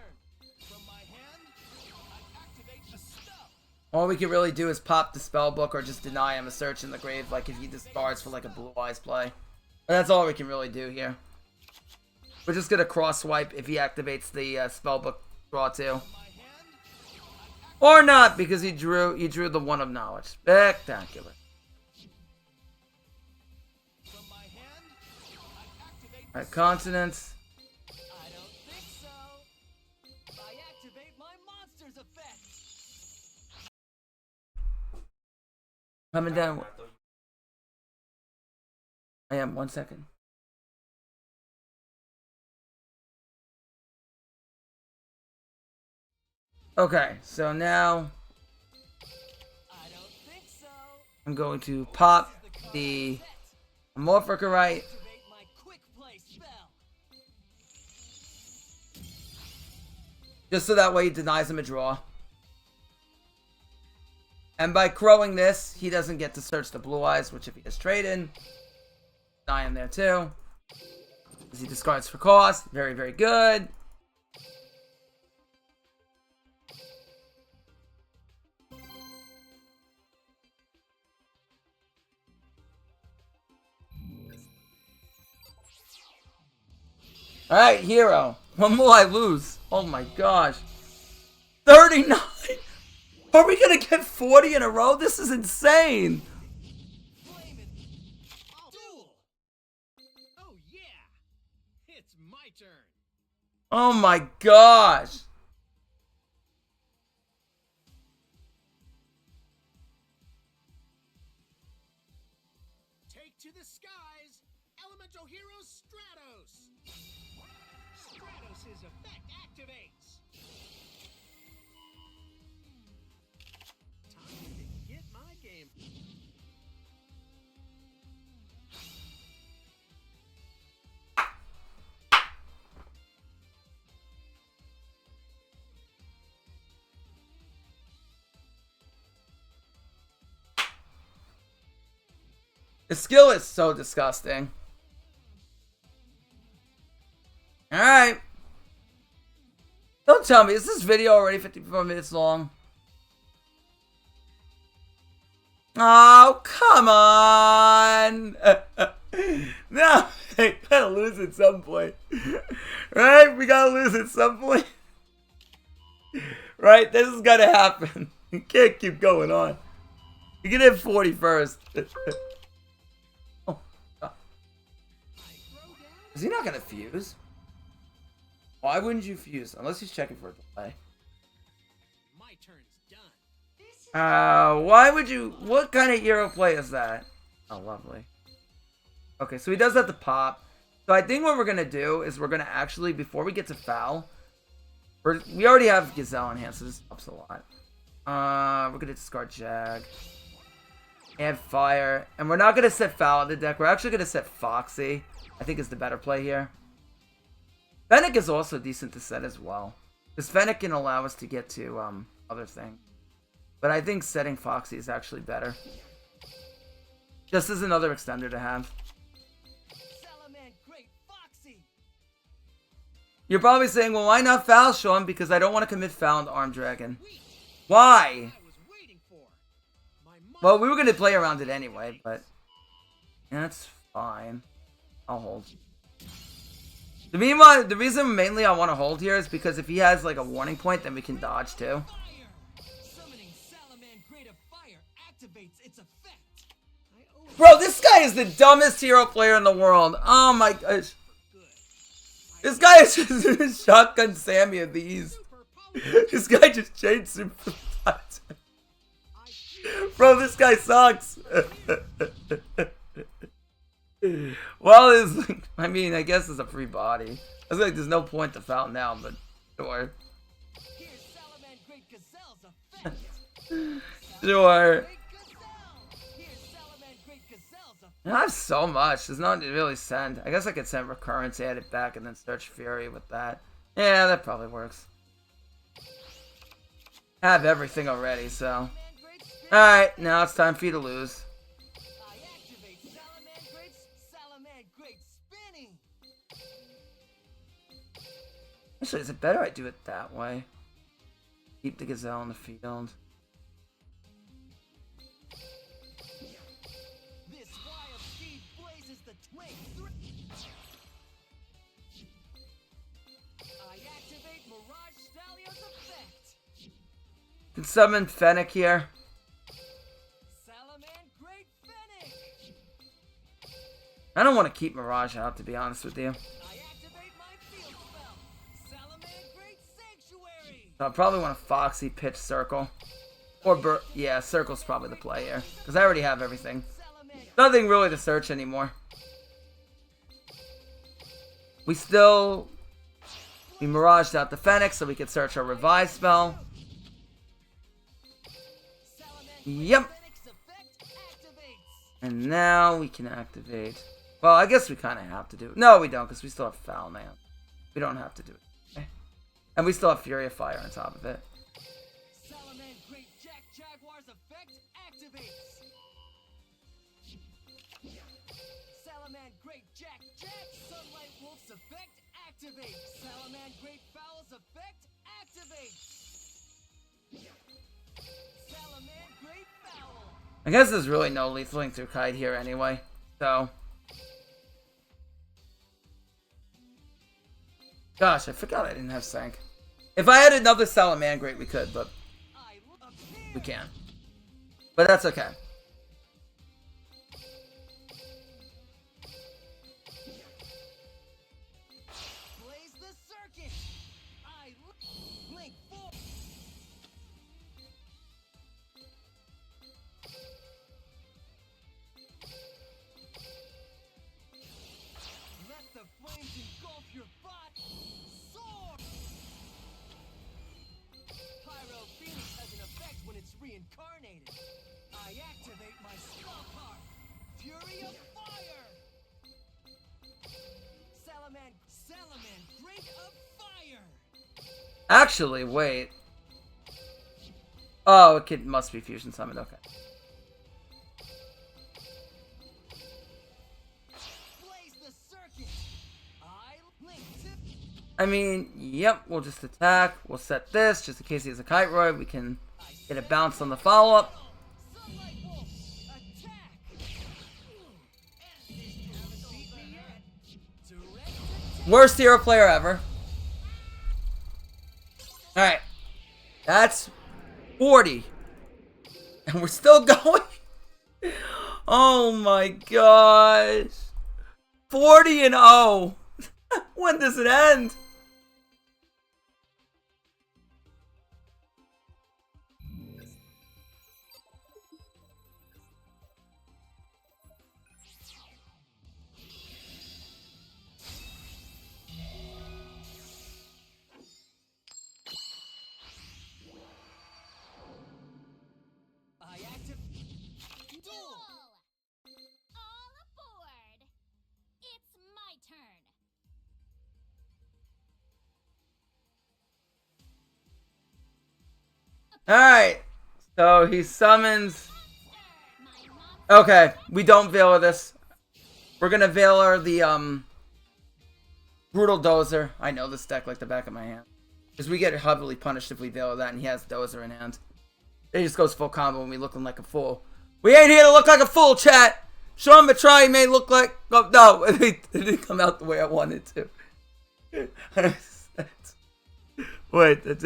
From my hand, I activate a spell. All we can really do is pop the spell book or just deny him a search in the grave, like if he discards for like a Blue Eyes play. But that's all we can really do here. We're just gonna cross swipe if he activates the spell book draw too. Or not, because he drew the one of knowledge. Spectacular. From my hand, I activate. Alright, consonants. I don't think so. I activate my monster's effect. Coming down. I am 1 second. Okay, so now I don't think so. I'm going to pop the Amorphicite. Activate my quick play spell. Just so that way he denies him a draw. And by crowing this, he doesn't get to search the blue eyes, which if he has traded, dying there too. As he discards for cost. Very, very good. Alright, hero. When will I lose? Oh my gosh. 39! Are we gonna get 40 in a row? This is insane! Flamin'. Duel. Oh yeah! It's my turn. Oh my gosh! Take to the skies, elemental hero Stratos. Stratos' effect activates. Time to get my game. The skill is so disgusting. Alright. Don't tell me, is this video already 54 minutes long? Oh, come on! No, I gotta lose at some point. Right? We gotta lose at some point. Right? This is gonna happen. You can't keep going on. You can hit 40 first. Oh. Is he not gonna fuse? Why wouldn't you fuse? Unless he's checking for a delay. My turn's done. Why would you? What kind of hero play is that? Oh, lovely. Okay, so he does have to pop. So I think what we're gonna do is we're gonna actually, before we get to foul, we already have Gazelle in hand, so this helps a lot. We're gonna discard Jag. Add Fire. And we're not gonna set foul in the deck. We're actually gonna set Foxy. I think is the better play here. Fennec is also decent to set as well. Because Fennec can allow us to get to other things. But I think setting Foxy is actually better. Just as another extender to have. Salamangreat Foxy. You're probably saying, well, why not foul, Sean? Because I don't want to commit foul into Armed Dragon. Why? I was waiting for. My Well, we were going to play around it anyway, but that's fine. I'll hold. The reason mainly I want to hold here is because if he has like a warning point, then we can dodge too. Fire. Summoning Salamangreat of Fire activates its effect. Bro, this guy is the dumbest hero player in the world. Oh my gosh. This guy is just Shotgun Sammy of these. This guy just changed super. Bro, this guy sucks. Well, I mean, I guess it's a free body. I was like, there's no point to foul now, but sure. Here's Salamangreat Gazelle's effect. Sure. Here's Salamangreat Gazelle's effect. I have so much. There's nothing to really send. I guess I could send Recurrence, add it back, and then search Fury with that. Yeah, that probably works. I have everything already, so. Alright, now it's time for you to lose. I activate Salamangreat spinning. Actually, is it better I do it that way? Keep the Gazelle in the field. This wild steed blazes the I activate Mirage Stallion's effect. Can summon Fennec here. Salamangreat Fennec. I don't want to keep Mirage out, to be honest with you. I activate my field spell. Salamangreat Sanctuary. So I probably want to Foxy pitch Circle. Or yeah, Circle's probably the play here. Because I already have everything. Nothing really to search anymore. We miraged out the Fennec so we could search our Revive spell. Yep. And now we can activate. Well, I guess we kind of have to do it. No, we don't, because we still have Foul Man. We don't have to do it. Okay. And we still have Fury of Fire on top of it. Salamangreat Jaguar's Monster's effect activates. Salamangreat Jack Jack Sunlight Wolf's effect activates. Salamangreat Fowl's effect activates. Salamangreat Fowl. I guess there's really no lethaling through Kite here anyway, so. Gosh, I forgot I didn't have Sank. If I had another Salamangreat, we could, but we can't. But that's okay. Blaze the circuit. I link 4. Let the flames engulf your bot. Soar. Pyro Phoenix has an effect when it's reincarnated. I activate my spell card. Fury of Fire. Salamangreat of Fire. Actually, wait. Oh, it must be Fusion Summon, okay. Blaze the circuit. I link tip. I mean, yep, we'll just attack. We'll set this, just in case he has a Kite Roid. We can get a bounce on the follow-up. Sunlight Wolf, attack. Haven't beat me yet. Direct attack. Worst hero player ever. Alright. That's 40. And we're still going. Oh my gosh. 40 and 0. When does it end? I active. Duel! All aboard! It's my turn. Alright. So he summons. My monster Okay, we don't Veiler this. We're gonna Veiler the Brutal Dozer. I know this deck like the back of my hand. Because we get heavily punished if we Veiler that and he has Dozer in hand. It just goes full combo and we looking like a fool. We ain't here to look like a fool, chat! Sean Matrai may look like... Oh, no, it didn't come out the way I wanted to. Wait, that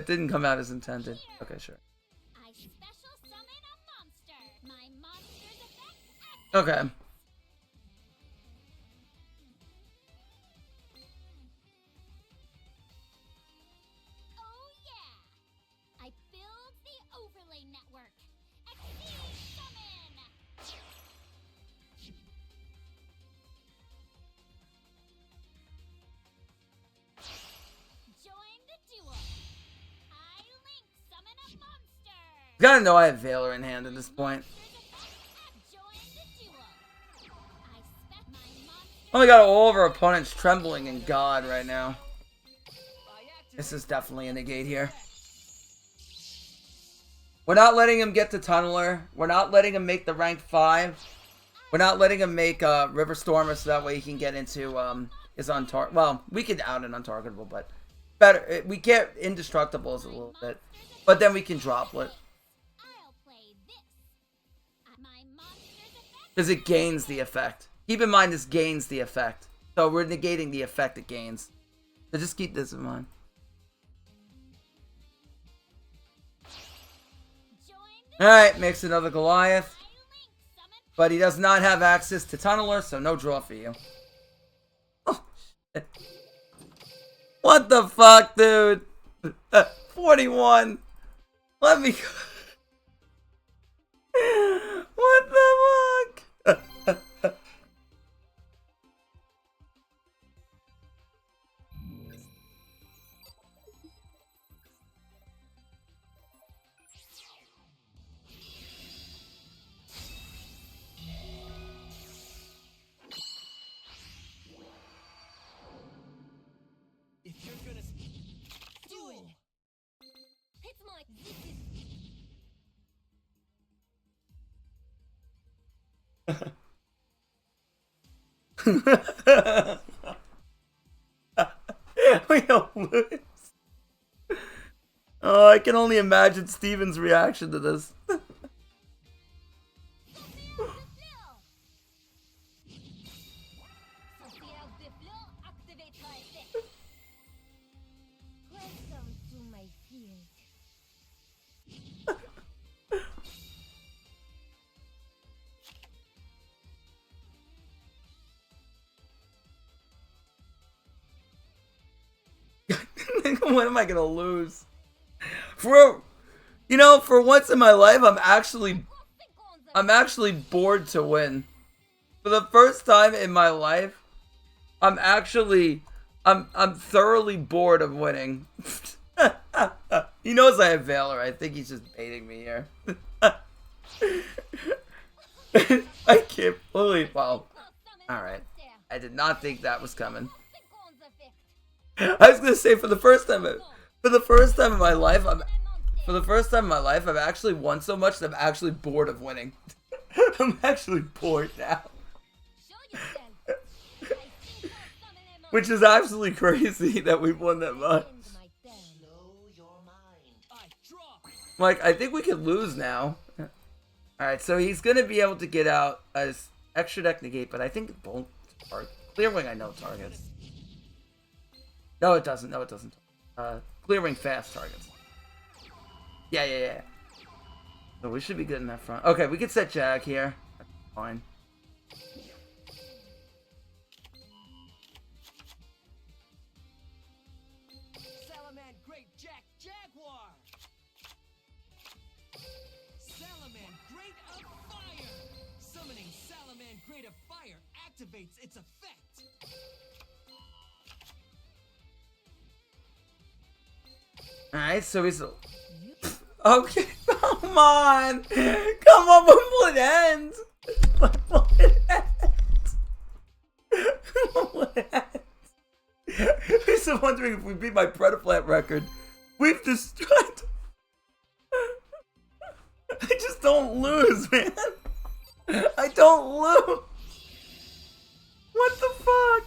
didn't come out as intended. Okay, sure. I special summon a monster. My monster's effect activates. Okay. Oh yeah! I build the overlay network. Exceed summon! Join the duel. I link summon a monster. You gotta know I have Veiler in hand at this point. Join the duel. I spec my monster. Oh, we got all of our opponents trembling in God right now. I activate. This is definitely a negate here. We're not letting him get to Tunneler. We're not letting him make the rank 5. We're not letting him make River Stormer so that way he can get into his untarget. Well, we could out an untargetable, but better. We get indestructibles a little bit, but then we can droplet I'll play this. My monster's effect. because it gains the effect. Keep in mind this gains the effect, so we're negating the effect it gains. So just keep this in mind. Join the Alright, makes another Goliath. I link summon. But he does not have access to Tunneler, so no draw for you. Oh, shit. What the fuck, dude? 41. Let me... What the fuck? If you're gonna duel. It's my. This is We don't lose. Oh, I can only imagine Steven's reaction to this. Welcome to my field. When am I gonna lose? For once in my life, I'm actually bored to win. For the first time in my life, I'm thoroughly bored of winning. He knows I have Valor. I think he's just baiting me here. I can't believe. Well, all right. I did not think that was coming. I was gonna say for the first time in my life, I've actually won so much that I'm actually bored of winning. I'm actually bored now. Which is absolutely crazy that we've won that much. Like, I think we could lose now. Alright, so he's gonna be able to get out as extra deck negate, but I think it won't target. Clear Wing I know targets. No, it doesn't. No, it doesn't. Clear Wing fast targets. Yeah. So we should be good in that front. Okay, we can set Jag here. That's fine. Salamangreat Jaguar. Salamangreat of Fire. Summoning Salamangreat of Fire activates its effect. Alright, so he's... Okay, come on! Come on, when will it end? When will it end? When will it end? I'm still wondering if we beat my Predaflat record. We've destroyed... I just don't lose, man. I don't lose. What the fuck?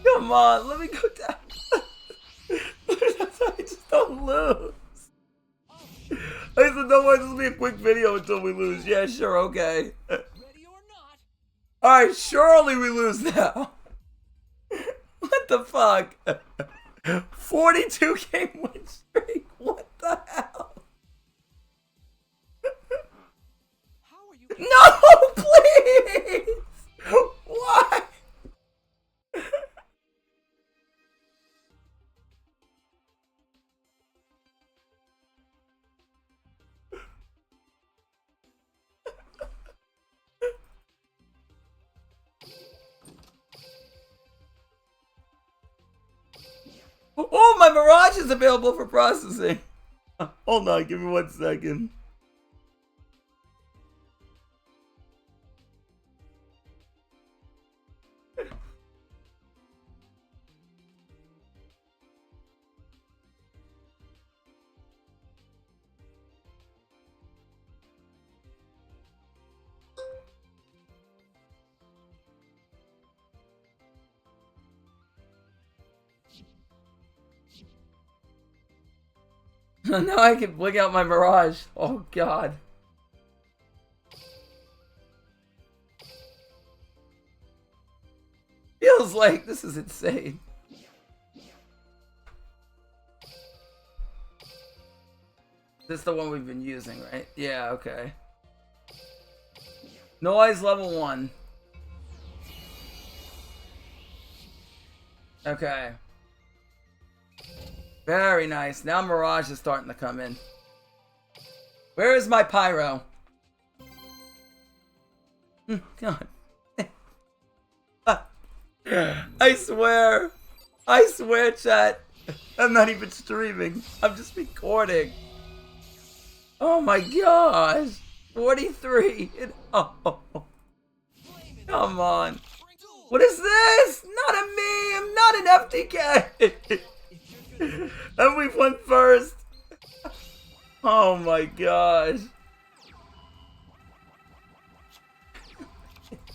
Come on, let me go down. I just don't lose. I said, don't worry, this will be a quick video until we lose. Yeah, sure, okay. Ready or not? Alright, surely we lose now. What the fuck? 42 game win streak. What the hell? How are you? No, please! Why? Oh, my Mirage is available for processing. Hold on, give me 1 second. Now I can blink out my Mirage. Oh god. Feels like this is insane. This is the one we've been using, right? Yeah, okay. Noise level 1. Okay. Very nice. Now Mirage is starting to come in. Where is my Pyro? God. I swear, chat. I'm not even streaming. I'm just recording. Oh my gosh. 43. Oh. Come on. What is this? Not a meme. Not an FTK. And we won first. Oh my gosh.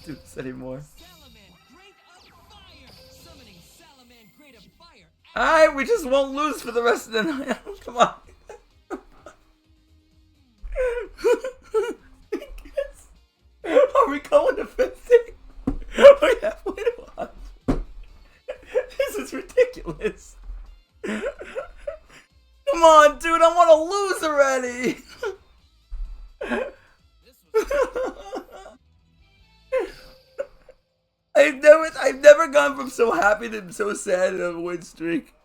do this anymore. Salamangreat of Fire! Summoning Salamangreat of Fire! Alright, we just won't lose for the rest of the night. Come on. Are we going to 50? We're halfway to 100. This is ridiculous. Come on, dude, I want to lose already. I've never gone from so happy to so sad in a win streak.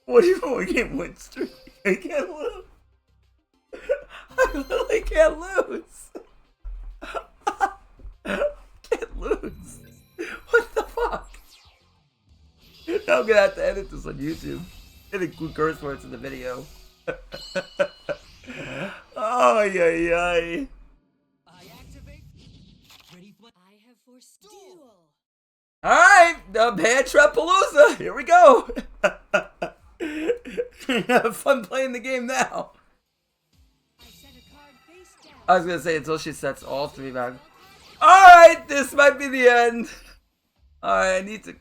What do you want? Game win streak? I can't lose. I literally can't lose. Can't lose. What the fuck? Now I'm gonna have to edit this on YouTube. And include curse words in the video. Oh yeah. I activate. Ready for. I have forced duel. Alright, the Bad Trapalooza. Here we go. Have fun playing the game now. I set a card face down. I was gonna say until she sets all three back. Alright, this might be the end. Alright, I need to.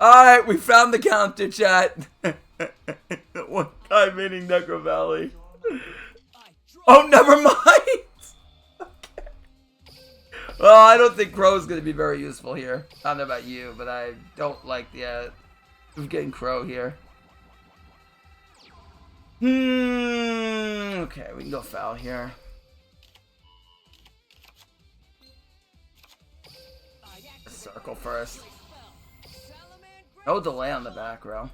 Alright, we found the counter, chat. One guy meaning Necro Valley. Oh, never mind. Okay. Well, I don't think Crow's going to be very useful here. I don't know about you, but I don't like the getting Crow here. Okay, we can go foul here. Circle first. No delay on the back row.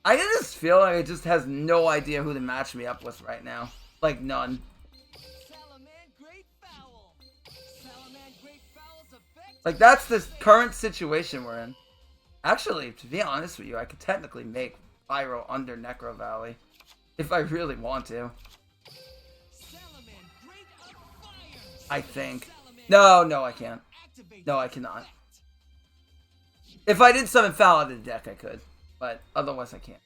I just feel like it just has no idea who to match me up with right now. Like, none. Like, that's the current situation we're in. Actually, to be honest with you, I could technically make Pyro under Necro Valley. If I really want to. I think. No, I can't. No, I cannot. If I did summon foul out of the deck, I could. But otherwise, I can't.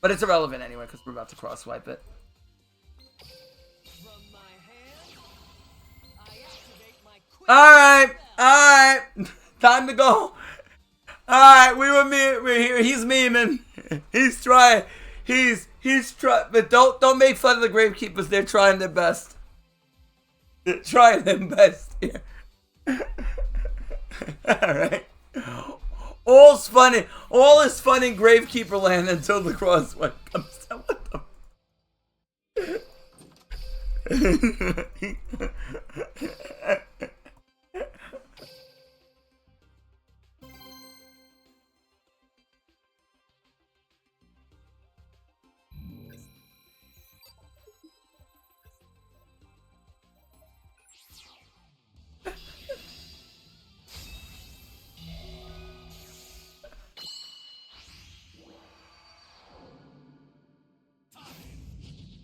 But it's irrelevant anyway, because we're about to cross-wipe it. Alright! Time to go! Alright, we're here. He's memeing. He's trying. He's trying. But don't make fun of the Gravekeepers. They're trying their best. They're trying their best here. Alright. All's funny. All is fun in Gravekeeper land until the crosswipe comes down. What the?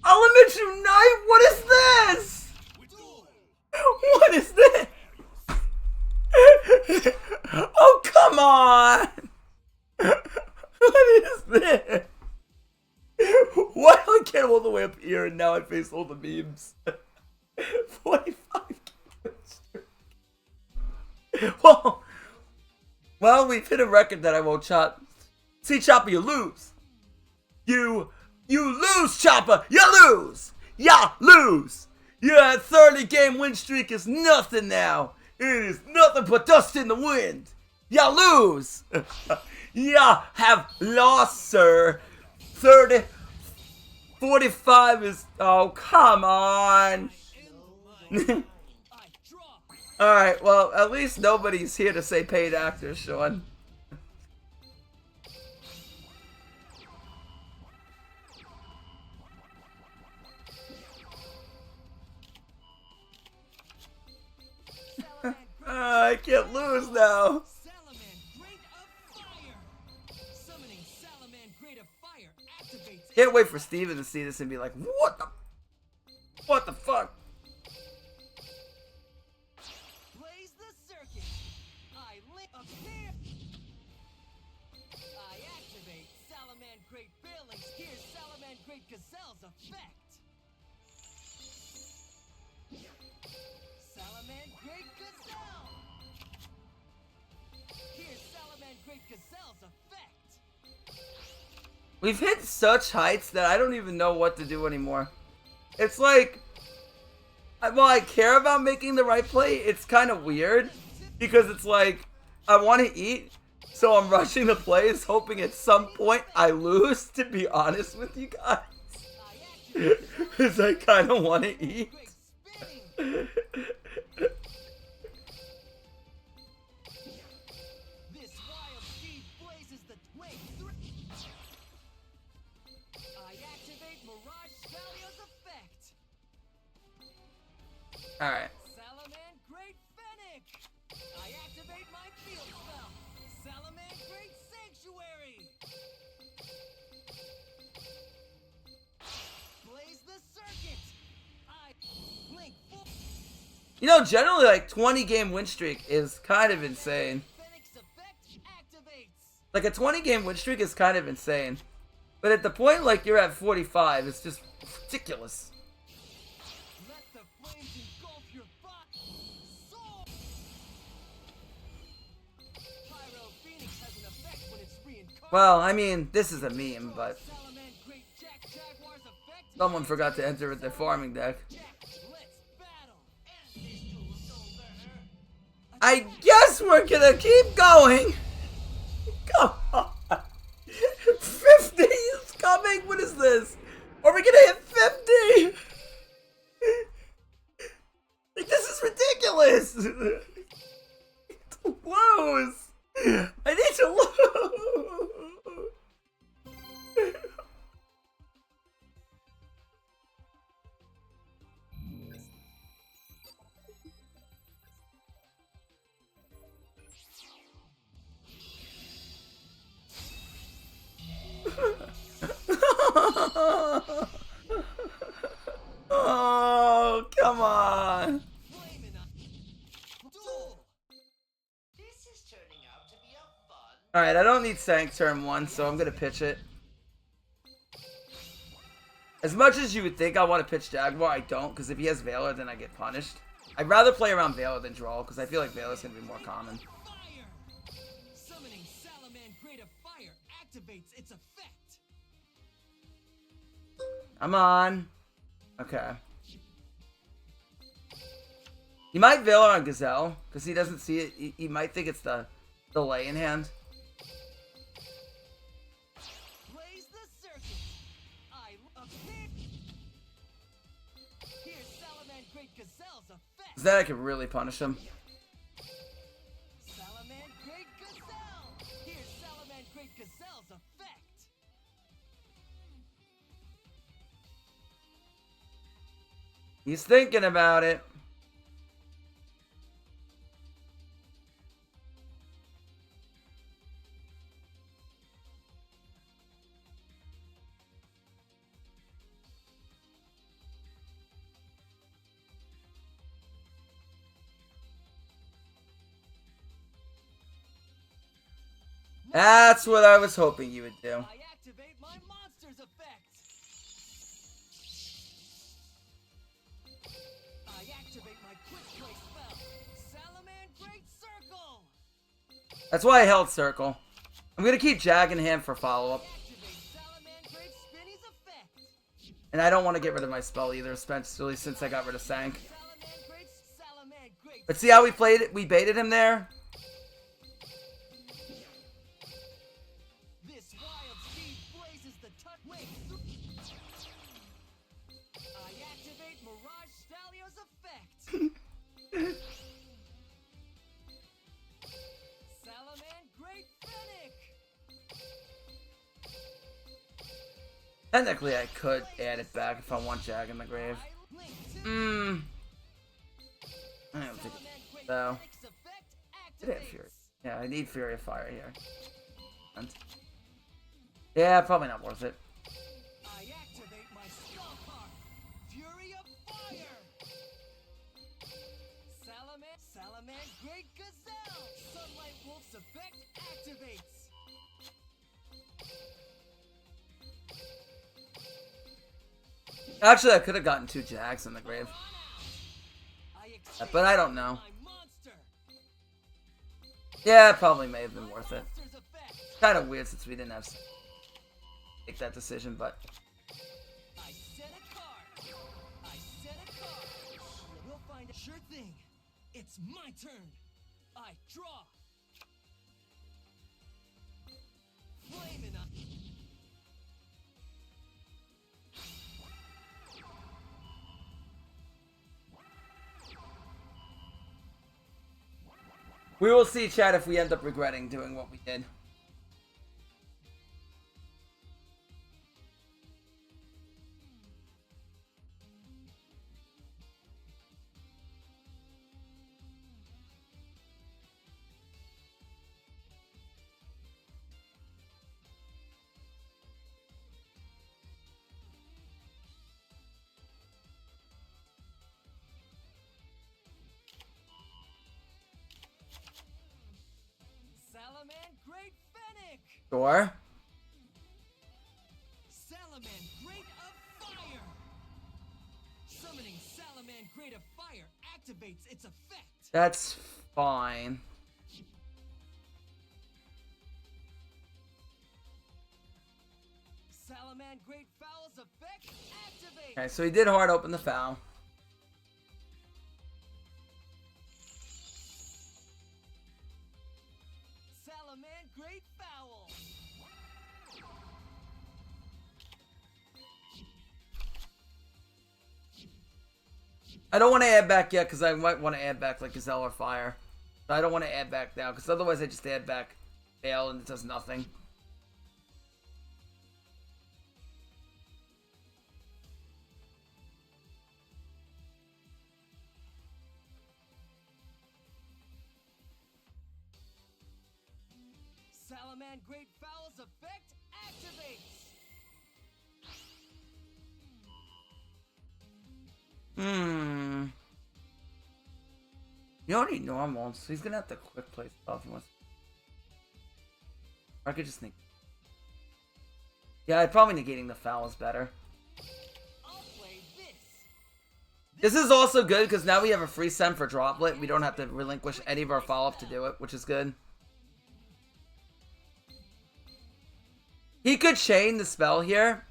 Elementary Knight? What is this? What is this? Oh, come on! What is this? Why do I get all the way up here and now I face all the memes? 45 Well, we've hit a record that I won't chop. See, Chopper, you lose. You lose, Chopper! You lose! Ya lose! Your 30-game win streak is nothing now. It is nothing but dust in the wind. Ya lose! Ya have lost, sir. 45 is... Oh, come on. Alright, well, at least nobody's here to say paid actors, Sean. I can't lose now. Can't wait for Steven to see this and be like, what the fuck? Blaze the circuit. I activate Salamangreat Billings. Here's Salamangreat Gazelle's effect. Salamangreat Gazelle's effect. We've hit such heights that I don't even know what to do anymore. It's like, while I care about making the right play, it's kind of weird. Because it's like, I want to eat, so I'm rushing the plays, hoping at some point I lose, to be honest with you guys. Because I kind of want to eat. This wild speed blazes the way through. I activate Mirage Stalio's effect. Alright. Salamangreat Fennec. I activate my field spell. Salamangreat Sanctuary. Blaze the circuit. I link full. You know, generally, like, 20-game win streak is kind of insane. Fennec's effect activates. Like, a 20-game win streak is kind of insane. But at the point, like, you're at 45, it's just ridiculous. Let the flames engulf your body. Soul. Pyro Phoenix has an effect when it's reincarnated. Well, I mean, this is a meme, but Salamangreat Jack Jaguar's effect. someone forgot to enter with their farming deck. Jack, let's battle. I guess we're gonna keep going. Come on. 50 is coming. What is this? Are we gonna hit 50? Like, this is ridiculous. I need to lose. I need to lose. Oh, come on. Flaming up. Duel. This is turning out to be a fun. Alright, I don't need Sank turn 1, so I'm gonna pitch it. As much as you would think I want to pitch Jaguar, I don't, because if he has Valor, then I get punished. I'd rather play around Valor than Draw, because I feel like Valor's gonna be more common. Fire. Summoning Salamangreat of Fire activates its effect. I'm on. Okay. He might Valor on Gazelle, because he doesn't see it. He might think it's the delay in hand. Blaze the circuit. I appear. Here's Salamangreat Gazelle's effect. Because then I can really punish him. Salamangreat Gazelle. Here's Salamangreat Gazelle's effect. He's thinking about it. That's what I was hoping you would do. I activate my monster's effect. I activate my quick play spell. Salamangreat Circle. That's why I held Circle. I'm going to keep Jag in hand for follow-up. Activate Salamangreat Spinny's effect. And I don't want to get rid of my spell either, especially since I got rid of Sank. Salamangreat. But see how we played it? We baited him there. This wild speed blazes the touch. Wait. I activate Mirage Stalio's effect. Salamangreat Fennec. Technically, I could add it back if I want Jag in the grave. I link to I don't think Salamangreat so. Fennec's effect Did I have activates. Fury? Yeah, I need Fury of Fire here. And yeah, probably not worth it. I activate my spell card. Fury of Fire. Salamangreat Gazelle. Sunlight Wolf's effect activates. Actually, I could have gotten 2 Jags in the grave. I exchange But I don't know. my monster. Yeah, it probably may have been worth it. Monster's Kind of weird since we didn't have to make that decision, but I set a card. I set a card. We'll find a sure thing. It's my turn. I draw. Flamin' up. we will see, chat, if we end up regretting doing what we did. Salamangreat Fennec. Sure. Salamangreat of Fire. Summoning Salamangreat of Fire activates its effect. That's fine. Salamangreat Fowl's effect activates. Okay, so he did hard open the foul. Salamangreat Fowl. I don't want to add back yet because I might want to add back like Gazelle or Fire. So I don't want to add back now because otherwise I just add back Fail and it does nothing. Salamangreat Fowl's effect activates. You already normal, so he's gonna have to quick play stuff if he wants. Or I could just think. Yeah, probably negating the foul is better. I'll play this. This is also good because now we have a free send for Droplet. We don't have to relinquish any of our follow-up to do it, which is good. He could chain the spell here,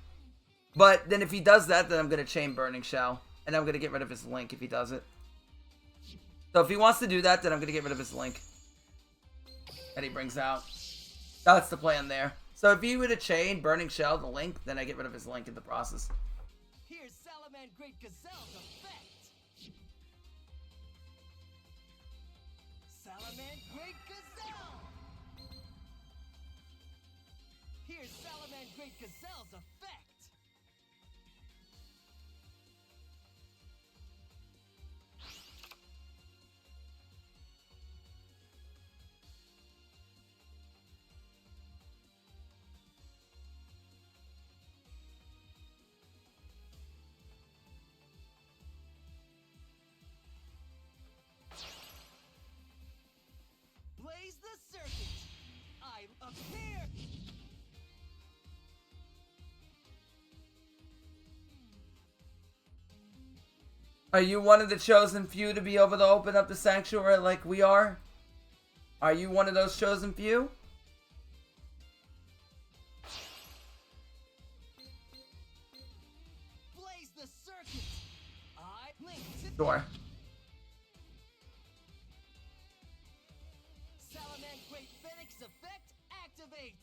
but then if he does that, then I'm going to chain Burning Shell. And I'm going to get rid of his Link if he does it. So if he wants to do that, then I'm going to get rid of his Link that he brings out. That's the plan there. So if he were to chain Burning Shell, the Link, then I get rid of his Link in the process. Here's Salamangreat Gazelle's effect. Salamangreat Gazelle. Here's Salamangreat Gazelle's effect. Blaze the circuit. I appear. Are you one of the chosen few to be able to open up the sanctuary like we are? Are you one of those chosen few? Blaze the circuit. I link to Sure. Salamangreat Fennec's effect activates.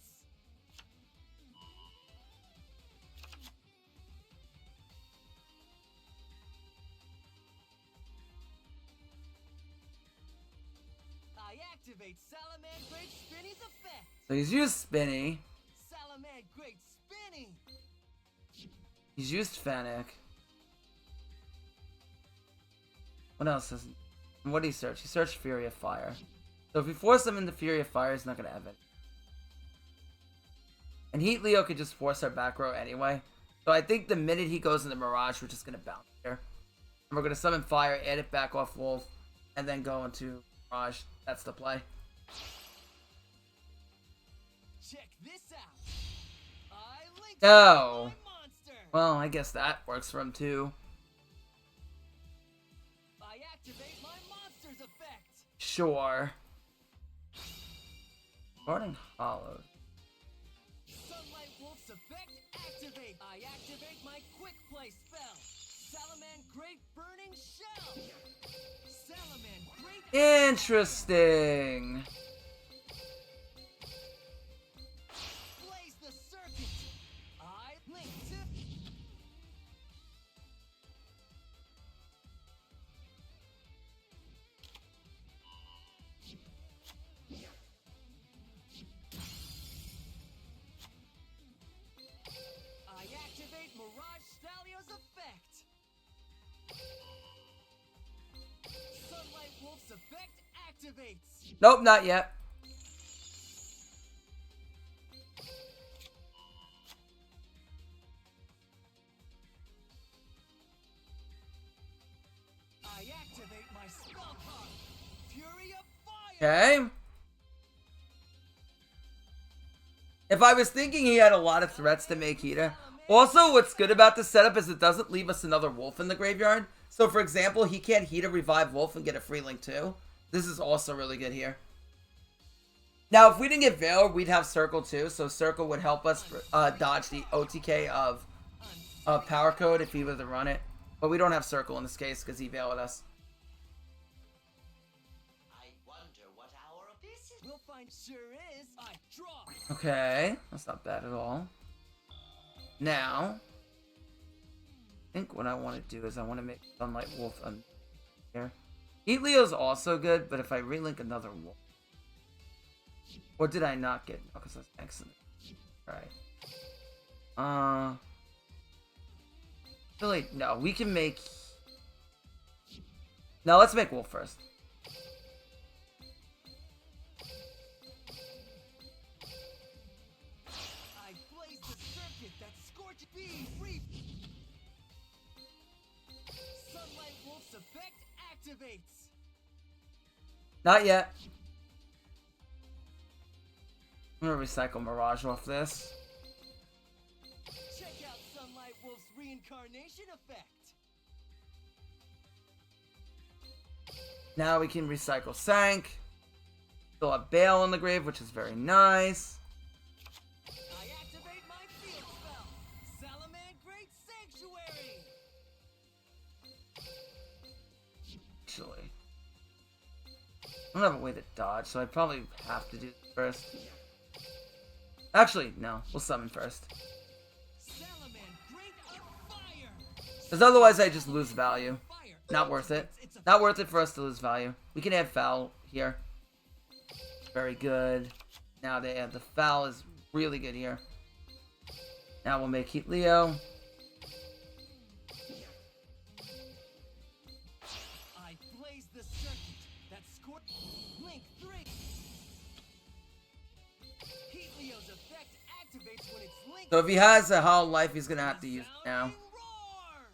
I activate Salamangreat Spinny's effect. So he's used Spinny. Salamangreat Spinny. He's used Fennec. What else does he... What did he search? He searched Fury of Fire. So if we force him into Fury of Fire, he's not going to have it. And Heat Leo could just force our back row anyway. So I think the minute he goes into Mirage, we're just going to bounce here. And we're going to summon Fire, add it back off Wolf, and then go into Mirage. That's the play. Check this out. I link No. my monster. Well, I guess that works for him too. I activate my monster's effect. Sure. Guarding Hollow. effect activate. I activate my quick play spell. Salamangreat burning shell. Salamangreat. Interesting. Blaze the circuit. I link to. I activate Mirage Stalio's effect. Sunlight Wolf's effect activates. Nope, not yet. I activate my spell card. Fury of Fire. Okay. If I was thinking he had a lot of threats to make Hita. Also, what's good about this setup is it doesn't leave us another wolf in the graveyard. So, for example, he can't Hita revive wolf and get a free link too. This is also really good here. Now, if we didn't get Veil, we'd have Circle too. So, Circle would help us dodge the OTK of Power Code if he were to run it. But we don't have Circle in this case because he Veiled us. I wonder what hour of this is. We'll find sure is. I draw. Okay, that's not bad at all. Now, I think what I want to do is I want to make Sunlight Wolf here. Heat Leo's also good, but if I relink another wolf. Or did I not get? No, because that's excellent. Right. Really, no, we can make. No, let's make wolf first. I blaze the circuit that scorches beam reap. Sunlight Wolf's effect activates. Not yet. I'm gonna recycle Mirage off this. Check out Sunlight Wolf's reincarnation effect. Now we can recycle Sank. Still have Bale in the grave, which is very nice. I activate my field spell. Salamangreat Sanctuary. Actually, I don't have a way to dodge, so I probably have to do this first. Actually, no. We'll summon first. Salamangreat of Fire. Because otherwise I just lose value. Fire. Not worth it. It's a Not worth it for us to lose value. We can add Foul here. Very good. Now they add the Foul is really good here. Now we'll make Heat Leo. I blaze the circuit that scored Link 3. Heat Leo's effect activates when it's linked. So if he has a Hollow Life, he's going to have to use it now. Sounding roar.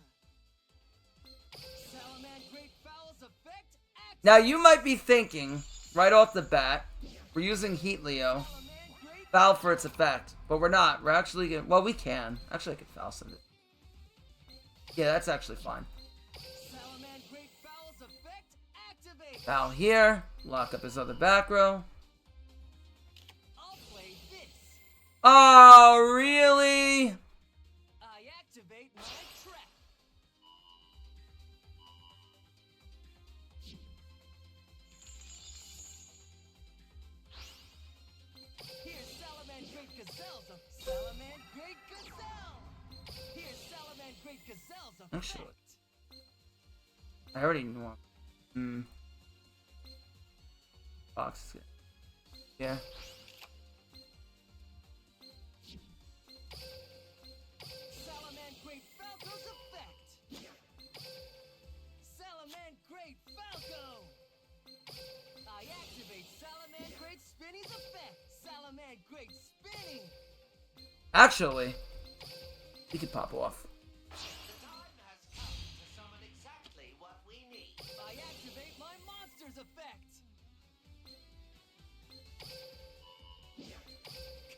Salamangreat Fowl's effect activates. Now you might be thinking, right off the bat, we're using Heat Leo. Salamangreat Foul for its effect. But we're not. We're actually going to... Well, we can. Actually, I could Foul some of it. Yeah, that's actually fine. Salamangreat Fowl's effect activates. Foul here. Lock up his other back row. I'll play this. Oh, really? I activate my trap. Here's Salamangreat Gazelle's of Salamangreat Gazelle. Here's Salamangreat Gazelle's effect. Actually. I already know. Box is good. Yeah. Salamangreat Falco's effect. Salamangreat Falco. I activate Salamangreat Spinny's effect. Salamangreat Spinny. Actually, he could pop off. The time has come to summon exactly what we need. I activate my monster's effect.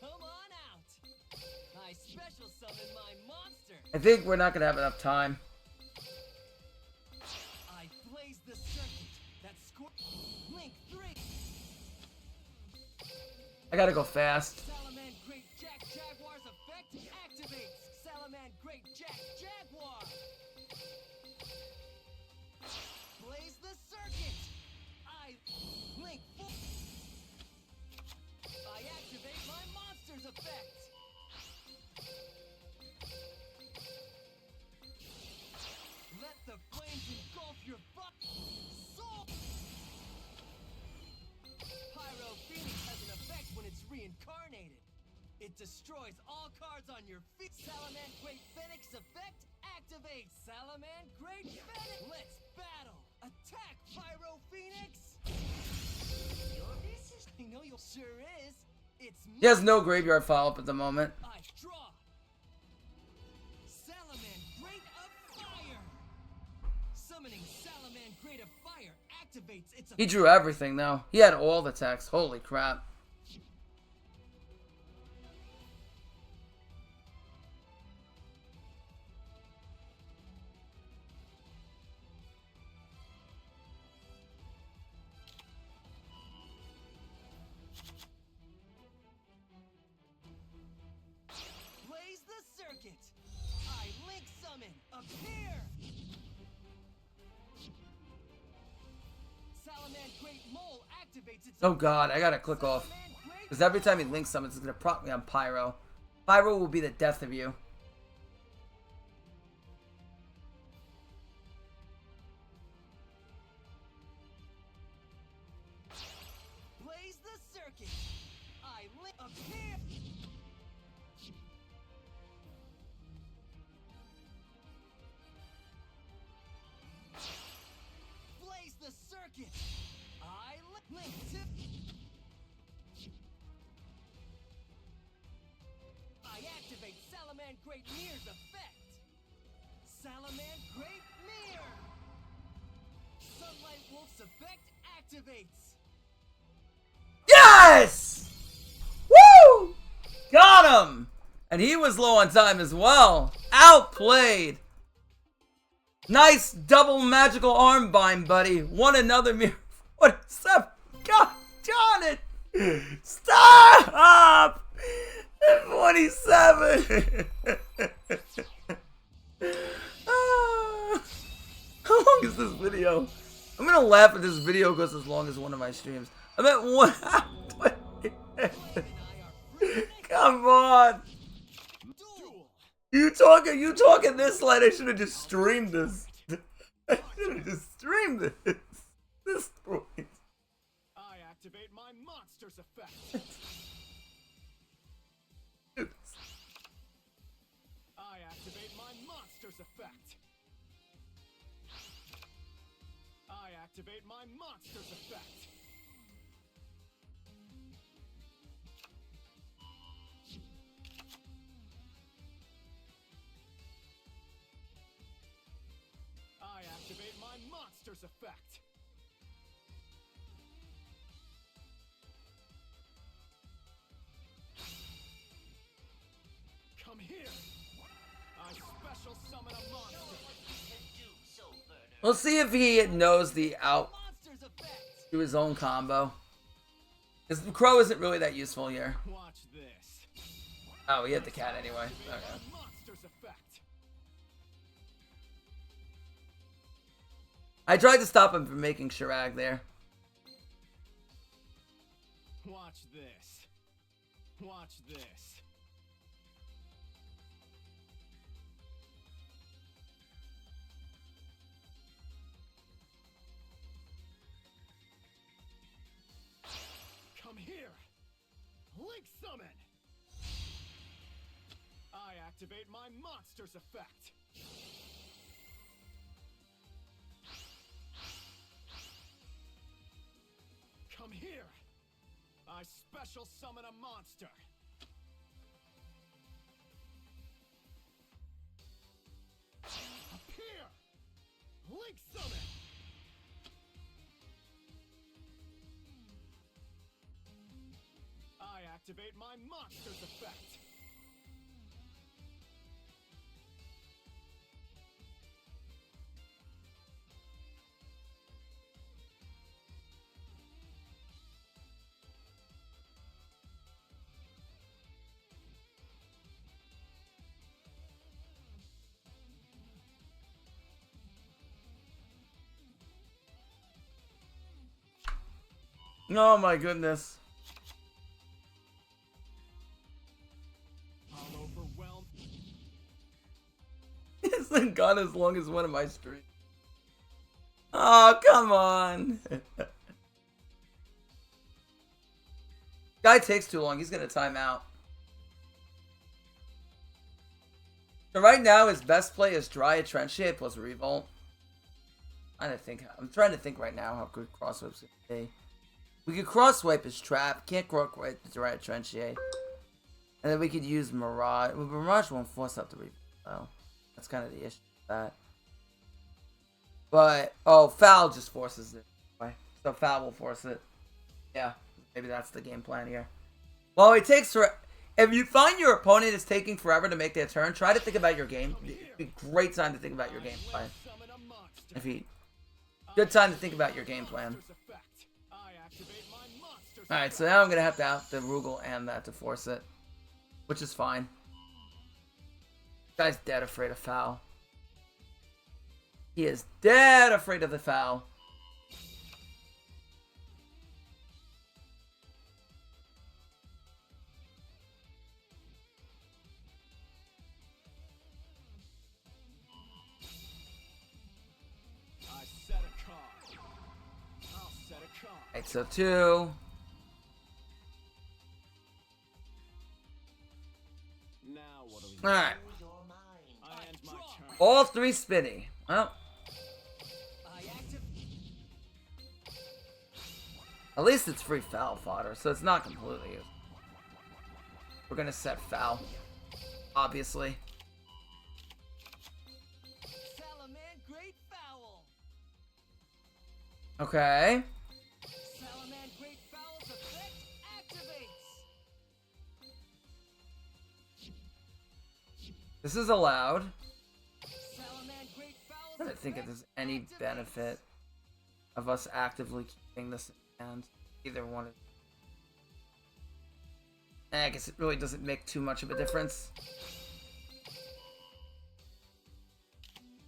Come on out. I special summon my monster. I think we're not going to have enough time. I blaze the circuit that score Link 3. I got to go fast. Salamangreat Jack Jaguar's effect Salamangreat Jaguar. Blaze the circuit. I link. I activate my monster's effect. Let the flames engulf your butt. Soul. Pyro Phoenix has an effect when it's reincarnated. It destroys all cards on your feet. Salamangreat Phoenix effect activates. Salamangreat Phoenix. Let's battle. Attack, Pyro Phoenix. I know you sure is. It's me. He has no graveyard follow-up at the moment. I draw. Salamangreat of Fire. Summoning Salamangreat of Fire activates its. He drew everything though. He had all the text. Holy crap. Blaze the circuit. I link summon. Appear. Salamangreat Mole activates its. Oh god, I gotta click off. Because every time he links summons, it's gonna proc me on Pyro. Pyro will be the death of you. Blaze the circuit. I link. Appear. Blaze the circuit. I link tip. I activate Salamangreat Mirror's effect. Salamangreat Mirror. Sunlight Wolf's effect activates. Yes! Woo! Got him! And he was low on time as well. Outplayed. Nice double magical arm bind, buddy. One another mirror. What is up? God darn it! Stop! 27! Ah. How long is this video? I'm gonna laugh if this video goes as long as one of my streams. I'm at one. Come on. Duel. You talking this light? I should have just streamed this. I should have just streamed this. This point. I activate my monster's effect. I activate my monster's effect. I activate my monster's effect. I activate my monster's effect. Come here. I special summon a monster. Can do so, Burner. We'll see if he knows the out Monster's effect. to his own combo. Because the crow isn't really that useful here. Watch this. Oh, he had the cat anyway. Okay. My monster's effect. I tried to stop him from making Shirag there. Watch this. Watch this. Come here. Link summon. I activate my monster's effect. Come here. I special summon a monster. Appear. Link summon. I activate my monster's effect. Oh my goodness. I'll overwhelm. Isn't gone as long as one of my streams. Oh, come on. Guy takes too long. He's gonna time out. So right now, his best play is Dryad Trenchate plus Revolt. I'm trying to think right now how good Crosswipe's gonna be. We could crosswipe his trap. Can't crosswipe the Dryad Trenchate. And then we could use Mirage. Well, Mirage won't force up the Revolt, though. That's kind of the issue with that. But, oh, Foul just forces it. So Foul will force it. Yeah, maybe that's the game plan here. Well, it takes for. If you find your opponent is taking forever to make their turn, try to think about your game. It'd be a great time to think about your game plan. Good time to think about your game plan. Alright, so now I'm going to have the Rugal and that to force it. Which is fine. This guy's dead afraid of Foul. He is dead afraid of the Foul. Alright, so 2. Alright. All 3 spinny. Well. At least it's free Foul fodder, so it's not completely useless. We're gonna set Foul. Obviously. Salamangreat Foul. Okay. Salamangreat Foul's effect activates. This is allowed. Salamangreat Foul's I don't think effect there's any activates. benefit of us actively keeping this in hand. Either one. I guess it really doesn't make too much of a difference.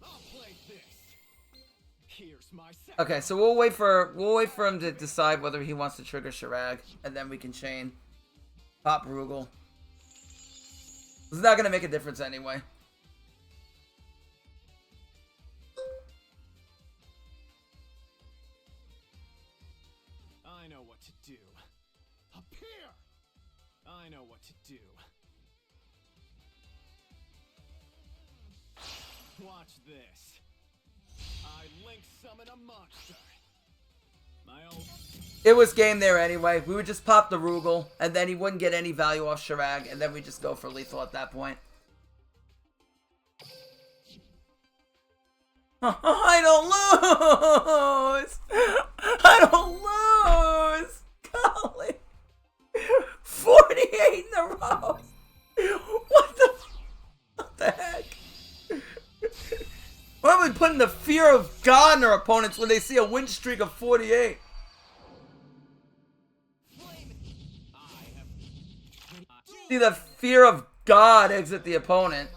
I'll play this. Here's my Okay, so we'll wait for him to decide whether he wants to trigger Shirag, and then we can chain Pop Rugal. It's not gonna make a difference anyway. I know what to do. Appear! I know what to do. Watch this. I link summon a monster. My own. It was game there anyway. We would just pop the Rugal, and then he wouldn't get any value off Shirag, and then we just go for lethal at that point. I don't lose! I don't lose! Golly! 48 in a row! What the heck? Why are we putting the fear of God in our opponents when they see a win streak of 48? See the fear of God exit the opponent.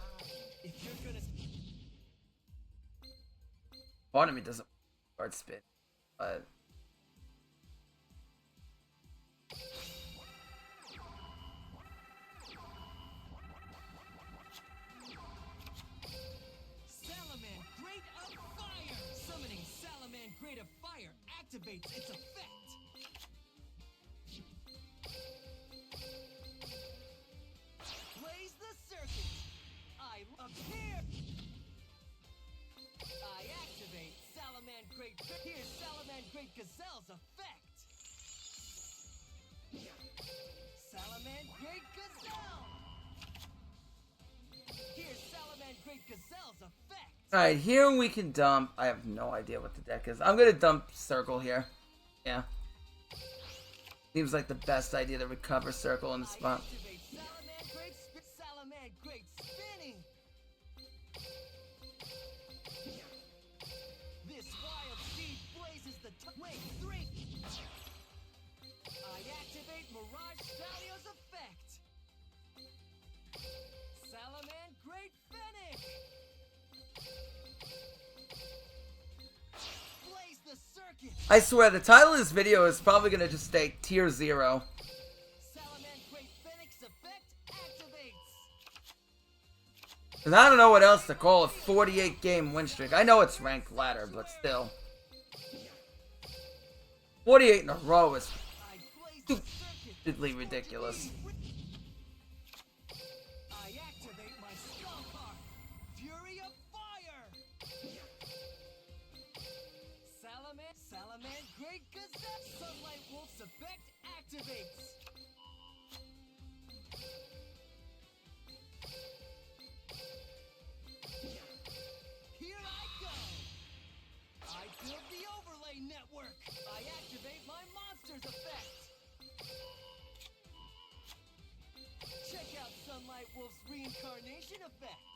Part of me doesn't start spin, but Salamangreat of Fire. Summoning Salamangreat of Fire activates its effect. Blaze the circuit. I appear. I activate Salamangreat. Here's Salamangreat Gazelle's effect. Salamangreat Gazelle. Here's Salamangreat Gazelle's effect. alright, here we can dump. I have no idea what the deck is. I'm gonna dump Circle here. Yeah. Seems like the best idea to recover Circle in the spot. Activate Salamangreat spinning. This wild seed blazes the wave 3. I activate Mirage Stalio's effect. Salamangreat Fennec. Blaze the circuit. I swear, the title of this video is probably gonna just stay tier 0. Salamangreat Phoenix effect activates. Cause I don't know what else to call a 48 game win streak. I know it's ranked ladder, but still. 48 in a row is I blaze the circuit. stupidly ridiculous. I activate my skull card. Fury of fire. Salamangreat Gazette. Sunlight Wolf's effect activates. Here I go. I build the overlay network. I activate my monster's effect. Check out Sunlight Wolf's reincarnation effect.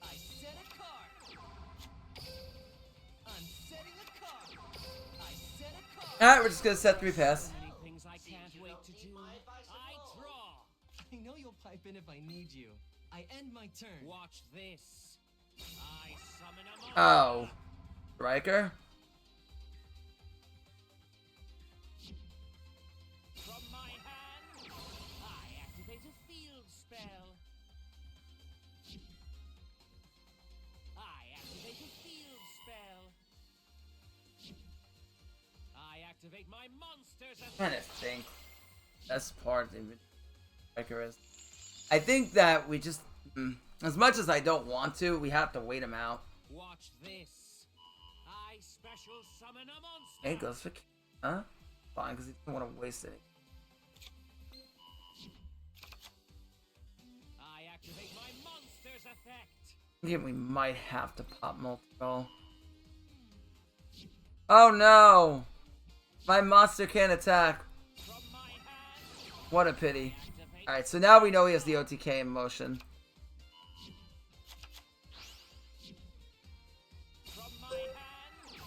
I set a card. I'm setting a card. I set a card. Alright, we're just gonna set 3 pass. Many things I can't wait to do. I draw. I know you'll pipe in if I need you. I end my turn. Watch this. I summon a monster. Oh. Striker? From my hand, I activate a field spell. I activate a field spell. I activate my monster's I'm trying to effect. think. That's part of the striker is. I think that we just, as much as I don't want to, we have to wait him out. Watch this. I special summon a monster. Hey, goes for, huh? Fine, because he doesn't want to waste it. I activate my monster's effect. Yeah, we might have to pop multi-roll. Oh no! My monster can't attack. From my hand, What a pity. activate. Alright, so now we know he has the OTK in motion. From my hand,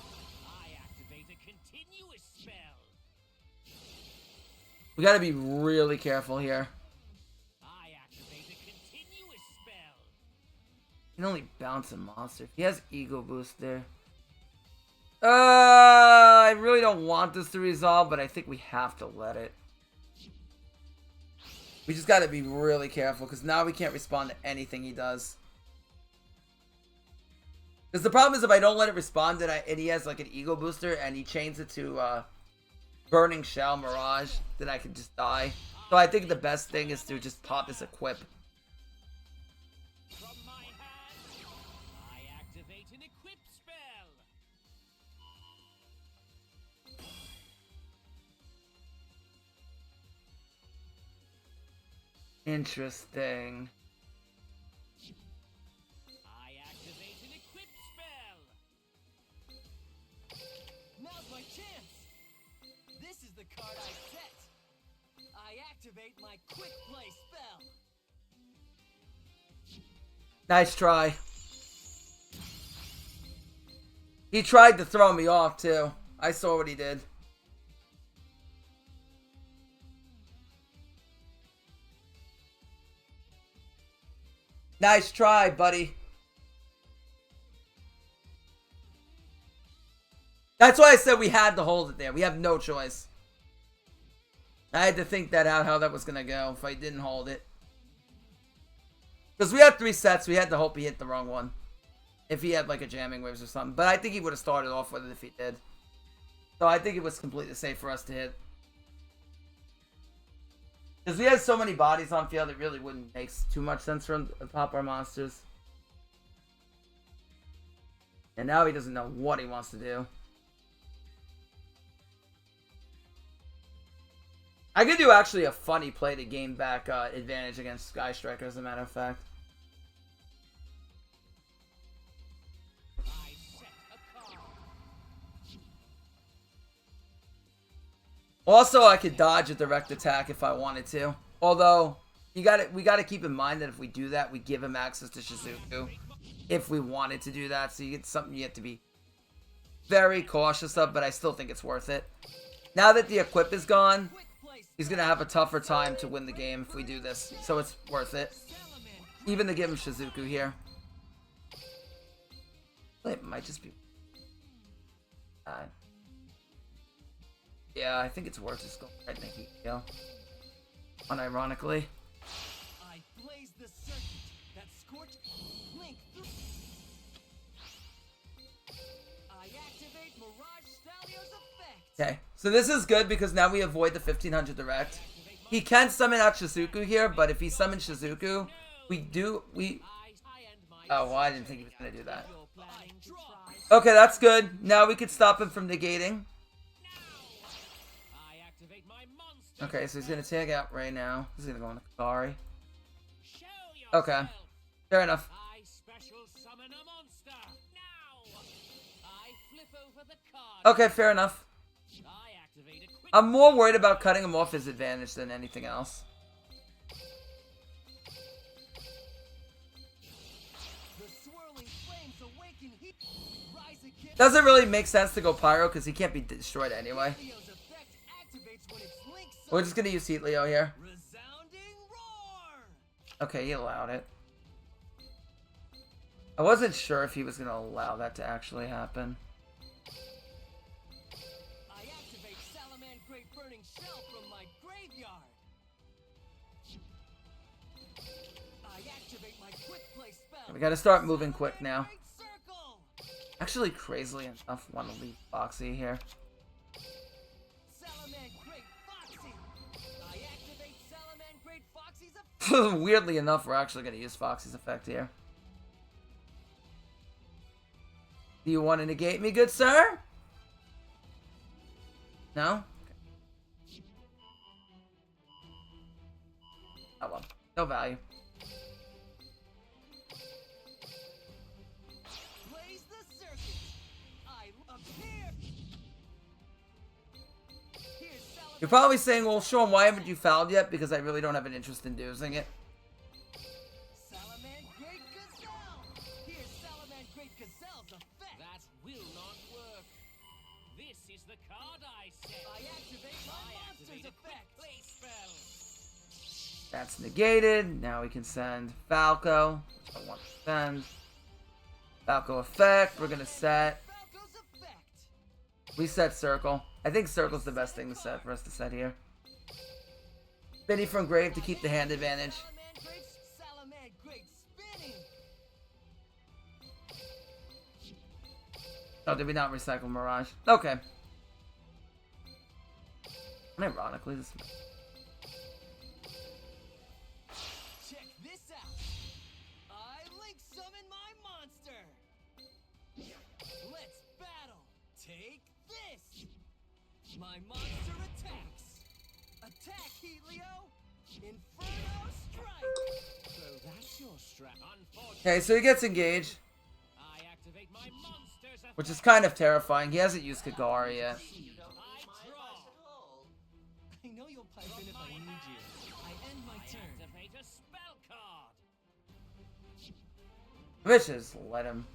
I activate a continuous spell. We gotta be really careful here. I activate a continuous spell. He can only bounce a monster. He has ego booster. I really don't want this to resolve, but I think we have to let it. We just gotta be really careful, because now we can't respond to anything he does. Because the problem is if I don't let it respond and he has like an ego booster and he chains it to Burning Shell Mirage, then I can just die. So I think the best thing is to just pop his equip. From my hand, I activate an equip spell. Interesting. I activate an equip spell. Now's my chance. This is the card I set. I activate my quick play spell. Nice try. He tried to throw me off too. I saw what he did. Nice try, buddy. That's why I said we had to hold it there. We have no choice. I had to think that out, how that was going to go if I didn't hold it. Because we had 3 sets. We had to hope he hit the wrong one. If he had like a jamming waves or something. But I think he would have started off with it if he did. So I think it was completely safe for us to hit. Because we had so many bodies on field, it really wouldn't make too much sense for him to pop our monsters. And now he doesn't know what he wants to do. I could do actually a funny play to gain back advantage against Sky Striker, as a matter of fact. I set a card. Also, I could dodge a direct attack if I wanted to. Although, we gotta keep in mind that if we do that, we give him access to Shizuku. If we wanted to do that, so you get something you have to be very cautious of, but I still think it's worth it. Now that the equip is gone, Quick play he's gonna have a tougher time to win the game if we do this. So it's worth it. Salamangreat. Even to give him Shizuku here. It might just be... Yeah, I think it's worth just going right in the heat kill. Unironically. I blaze the circuit that scorch link through. I activate Mirage Stalio's effect. Okay, so this is good because now we avoid the 1500 direct. He can summon out Shizuku here, but if he summons Shizuku, oh, well, I didn't think he was going to do that. Okay, that's good. Now we can stop him from negating. Okay, so he's going to tag out right now. He's going to go on the Kagari. Okay, fair enough. Okay, fair enough. I'm more worried about cutting him off his advantage than anything else. Doesn't really make sense to go Pyro because he can't be destroyed anyway. We're just gonna use Heat Leo here. Okay, he allowed it. I wasn't sure if he was gonna allow that to actually happen. I activate Salamangreat burning shell from my graveyard. I activate my quick play spell. We gotta start moving quick now. Actually, crazily enough, want to leave Foxy here. Salamangreat Foxy. I activate Salamangreat Foxy's effect. Weirdly enough, we're actually gonna use Foxy's effect here. Do you want to negate me, good sir? No? Okay. Oh well, no value. Blaze the circuit. I appear. Here's You're probably saying, well, Sean, why haven't you fouled yet? Because I really don't have an interest in using it. Salamangreat Gazelle. Here's Salamangreat Gazelle's effect. That will not work. This is the card I set. I activate my monster's effect. Play spell. That's negated. Now we can send Falco. Which I want to send. Falco effect. We're gonna set. Falco's effect. We set Circle. I think Circle's the best thing to set for us to set here. Spinny from Grave to keep the hand advantage. Salamangreat spinning. Oh, did we not recycle Mirage? Okay. Ironically, this. Check this out. I link summon my monster. Let's battle. Take this. My monster attacks. Attack, Helio. Inferno strike. So that's your strap. Unfortunately, Okay, so he gets engaged, I activate my monster's effect. which is kind of terrifying. He hasn't used Kagari yet. You don't need my advice at all. I know you'll pipe in if I need you. I end my turn. Activate a spell card. Let's just let him.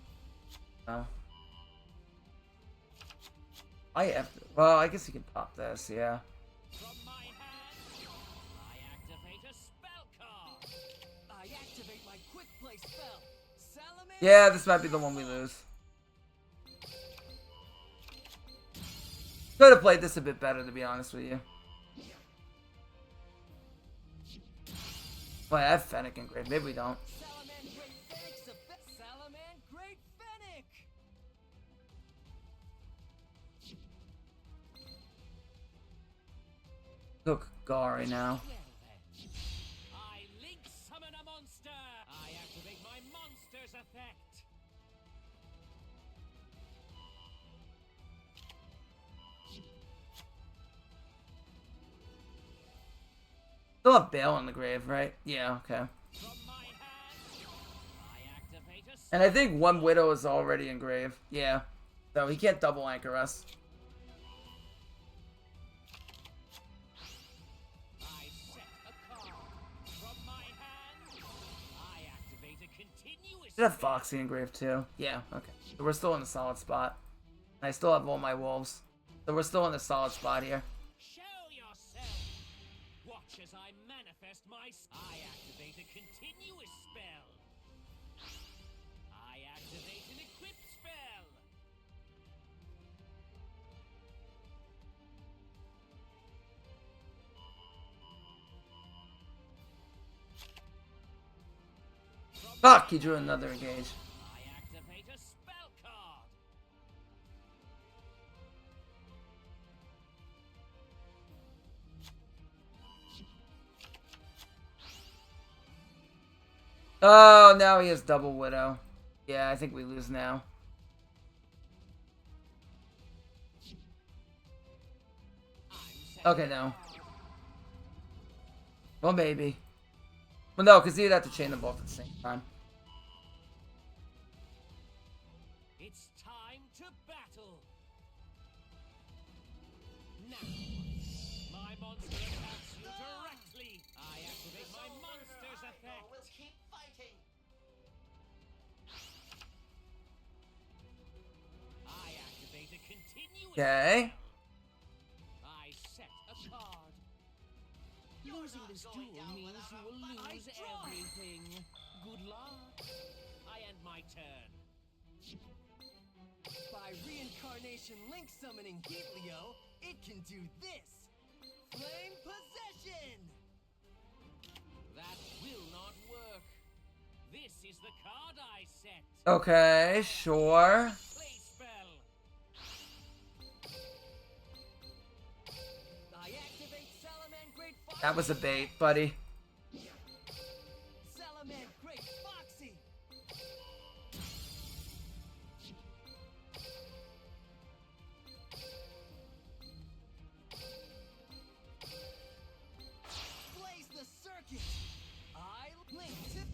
Oh. I have to, well, I guess he can pop this, yeah. From my hand, I activate a spell card. I activate my quick play spell. Salamangreat. Yeah, this might be the one we lose. Could have played this a bit better, to be honest with you. Well, I have Fennec and Grave. Maybe we don't. Salamangreat Fennec's effect. Salamangreat Fennec. Go Kagari now. Well then, I link summon a monster. I activate my monster's effect. Still have Bale in the grave, right? Yeah, okay. From my hand, I activate a And I think one Widow is already in grave. Yeah. So he can't double anchor us. I set a card. From my hand, I activate a continuous. Should have Foxy in grave too. Yeah, okay. So we're still in a solid spot. I still have all my wolves. So we're still in a solid spot here. Show yourself. Watch as I manifest my. I activate a continuous spell. I activate an equip spell. Fuck, he drew another engage. I activate a spell card. Oh, now he has double widow. Yeah, I think we lose now. Okay, no. Well, maybe. Well, no, because he'd have to chain them both at the same time. It's time to battle. Now, my monster attacks you directly. I activate my monster's effect. We'll keep fighting. I activate a continuous. Okay. I set a card. Losing this duel means you will lose everything. Good luck. I end my turn. By reincarnation link summoning Heatlio, it can do this. Flame Possession! That will not work. This is the card I set. Okay, sure. Play spell. I activate Salamangreat Foxy. That was a bait, buddy. Salamangreat Foxy. Blaze the circuit. I link tip.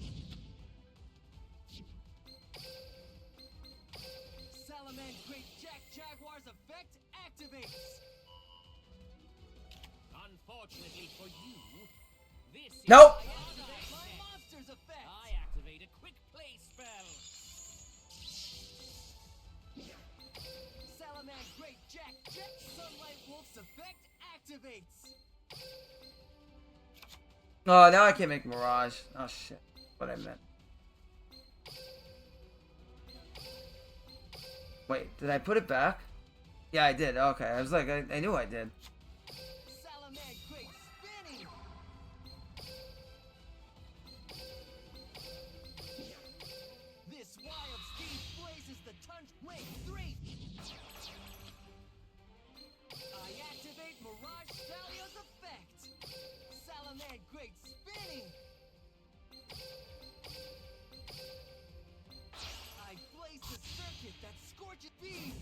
Salamangreat Jaguar's effect activates. Unfortunately for you, this is Nope. the card I Activate my set. monster's effect. I activate a quick play spell. Salamangreat Jack Sunlight Wolf's effect activates. Oh, now I can't make Mirage. Oh, shit. What I meant. Wait, did I put it back? Yeah, I did. Okay, I was like, I knew I did. Salamangreat Spinning. This wild steed blazes the Tunch Link 3. I activate Mirage Stallia's effect. Salamangreat Spinning. I blaze the circuit that scorches bees.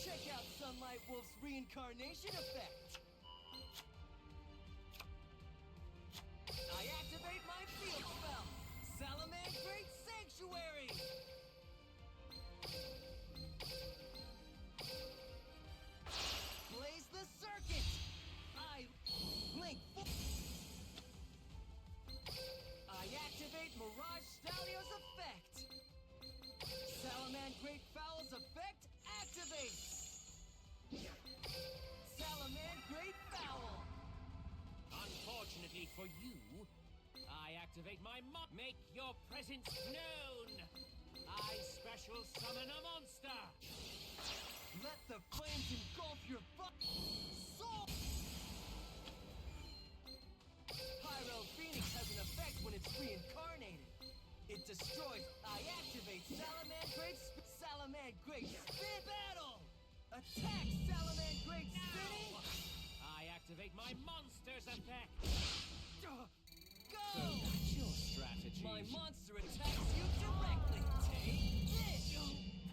Check out Sunlight Wolf's reincarnation effect. I activate my field spell, Salamangreat Sanctuary. Blaze the circuit. I activate Mirage Stallia's effect. Salamangreat Fowl's effect activates. Salamangreat Fowl. Unfortunately for you, I activate my make your presence known. I special summon a monster. Let the flames engulf your soul. Pyro Phoenix has an effect when it's reincarnated. It destroys. I activate Salamangreat Spin Battle. Attack Salamangreat Spinning. I activate my monster's effect. Go! That's your strategy. My monster attacks you directly. Take this.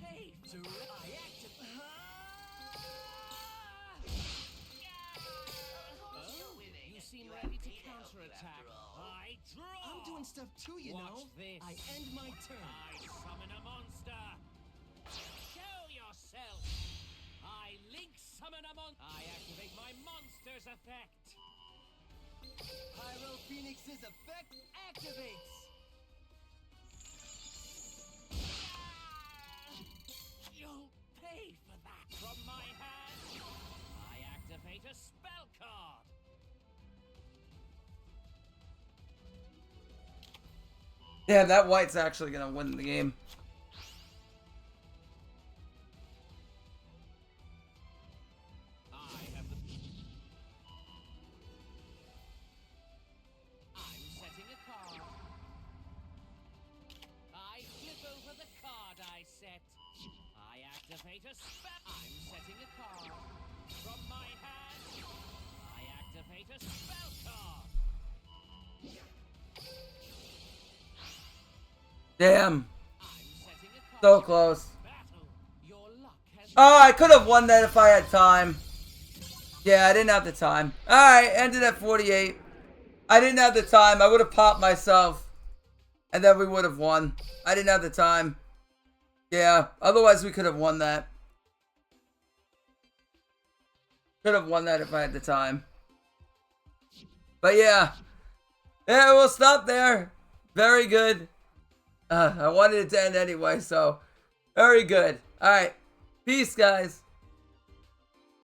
Pay for I activate. You seem ready to counterattack. I draw. I'm doing stuff too, you Watch know. this. I end my turn. I summon a monster. Show yourself. I link summon a monster. I activate my monster's effect. Pyro Phoenix's effect activates. You'll pay for that. From my hand, I activate a spell card. Yeah, that white's actually gonna win the game. I have the. I'm setting a card. activate a spell. I'm setting a card. From my hand, I activate a spell card. Damn. I'm setting a card. So close. Battle. Your luck has Oh, I could have won that if I had time. Yeah, I didn't have the time. Alright, ended at 48. I didn't have the time. I would have popped myself. And then we would have won. I didn't have the time. Yeah, otherwise we could have won that. Could have won that if I had the time. But yeah. Yeah, we'll stop there. Very good. I wanted it to end anyway, so very good. Alright. Peace, guys.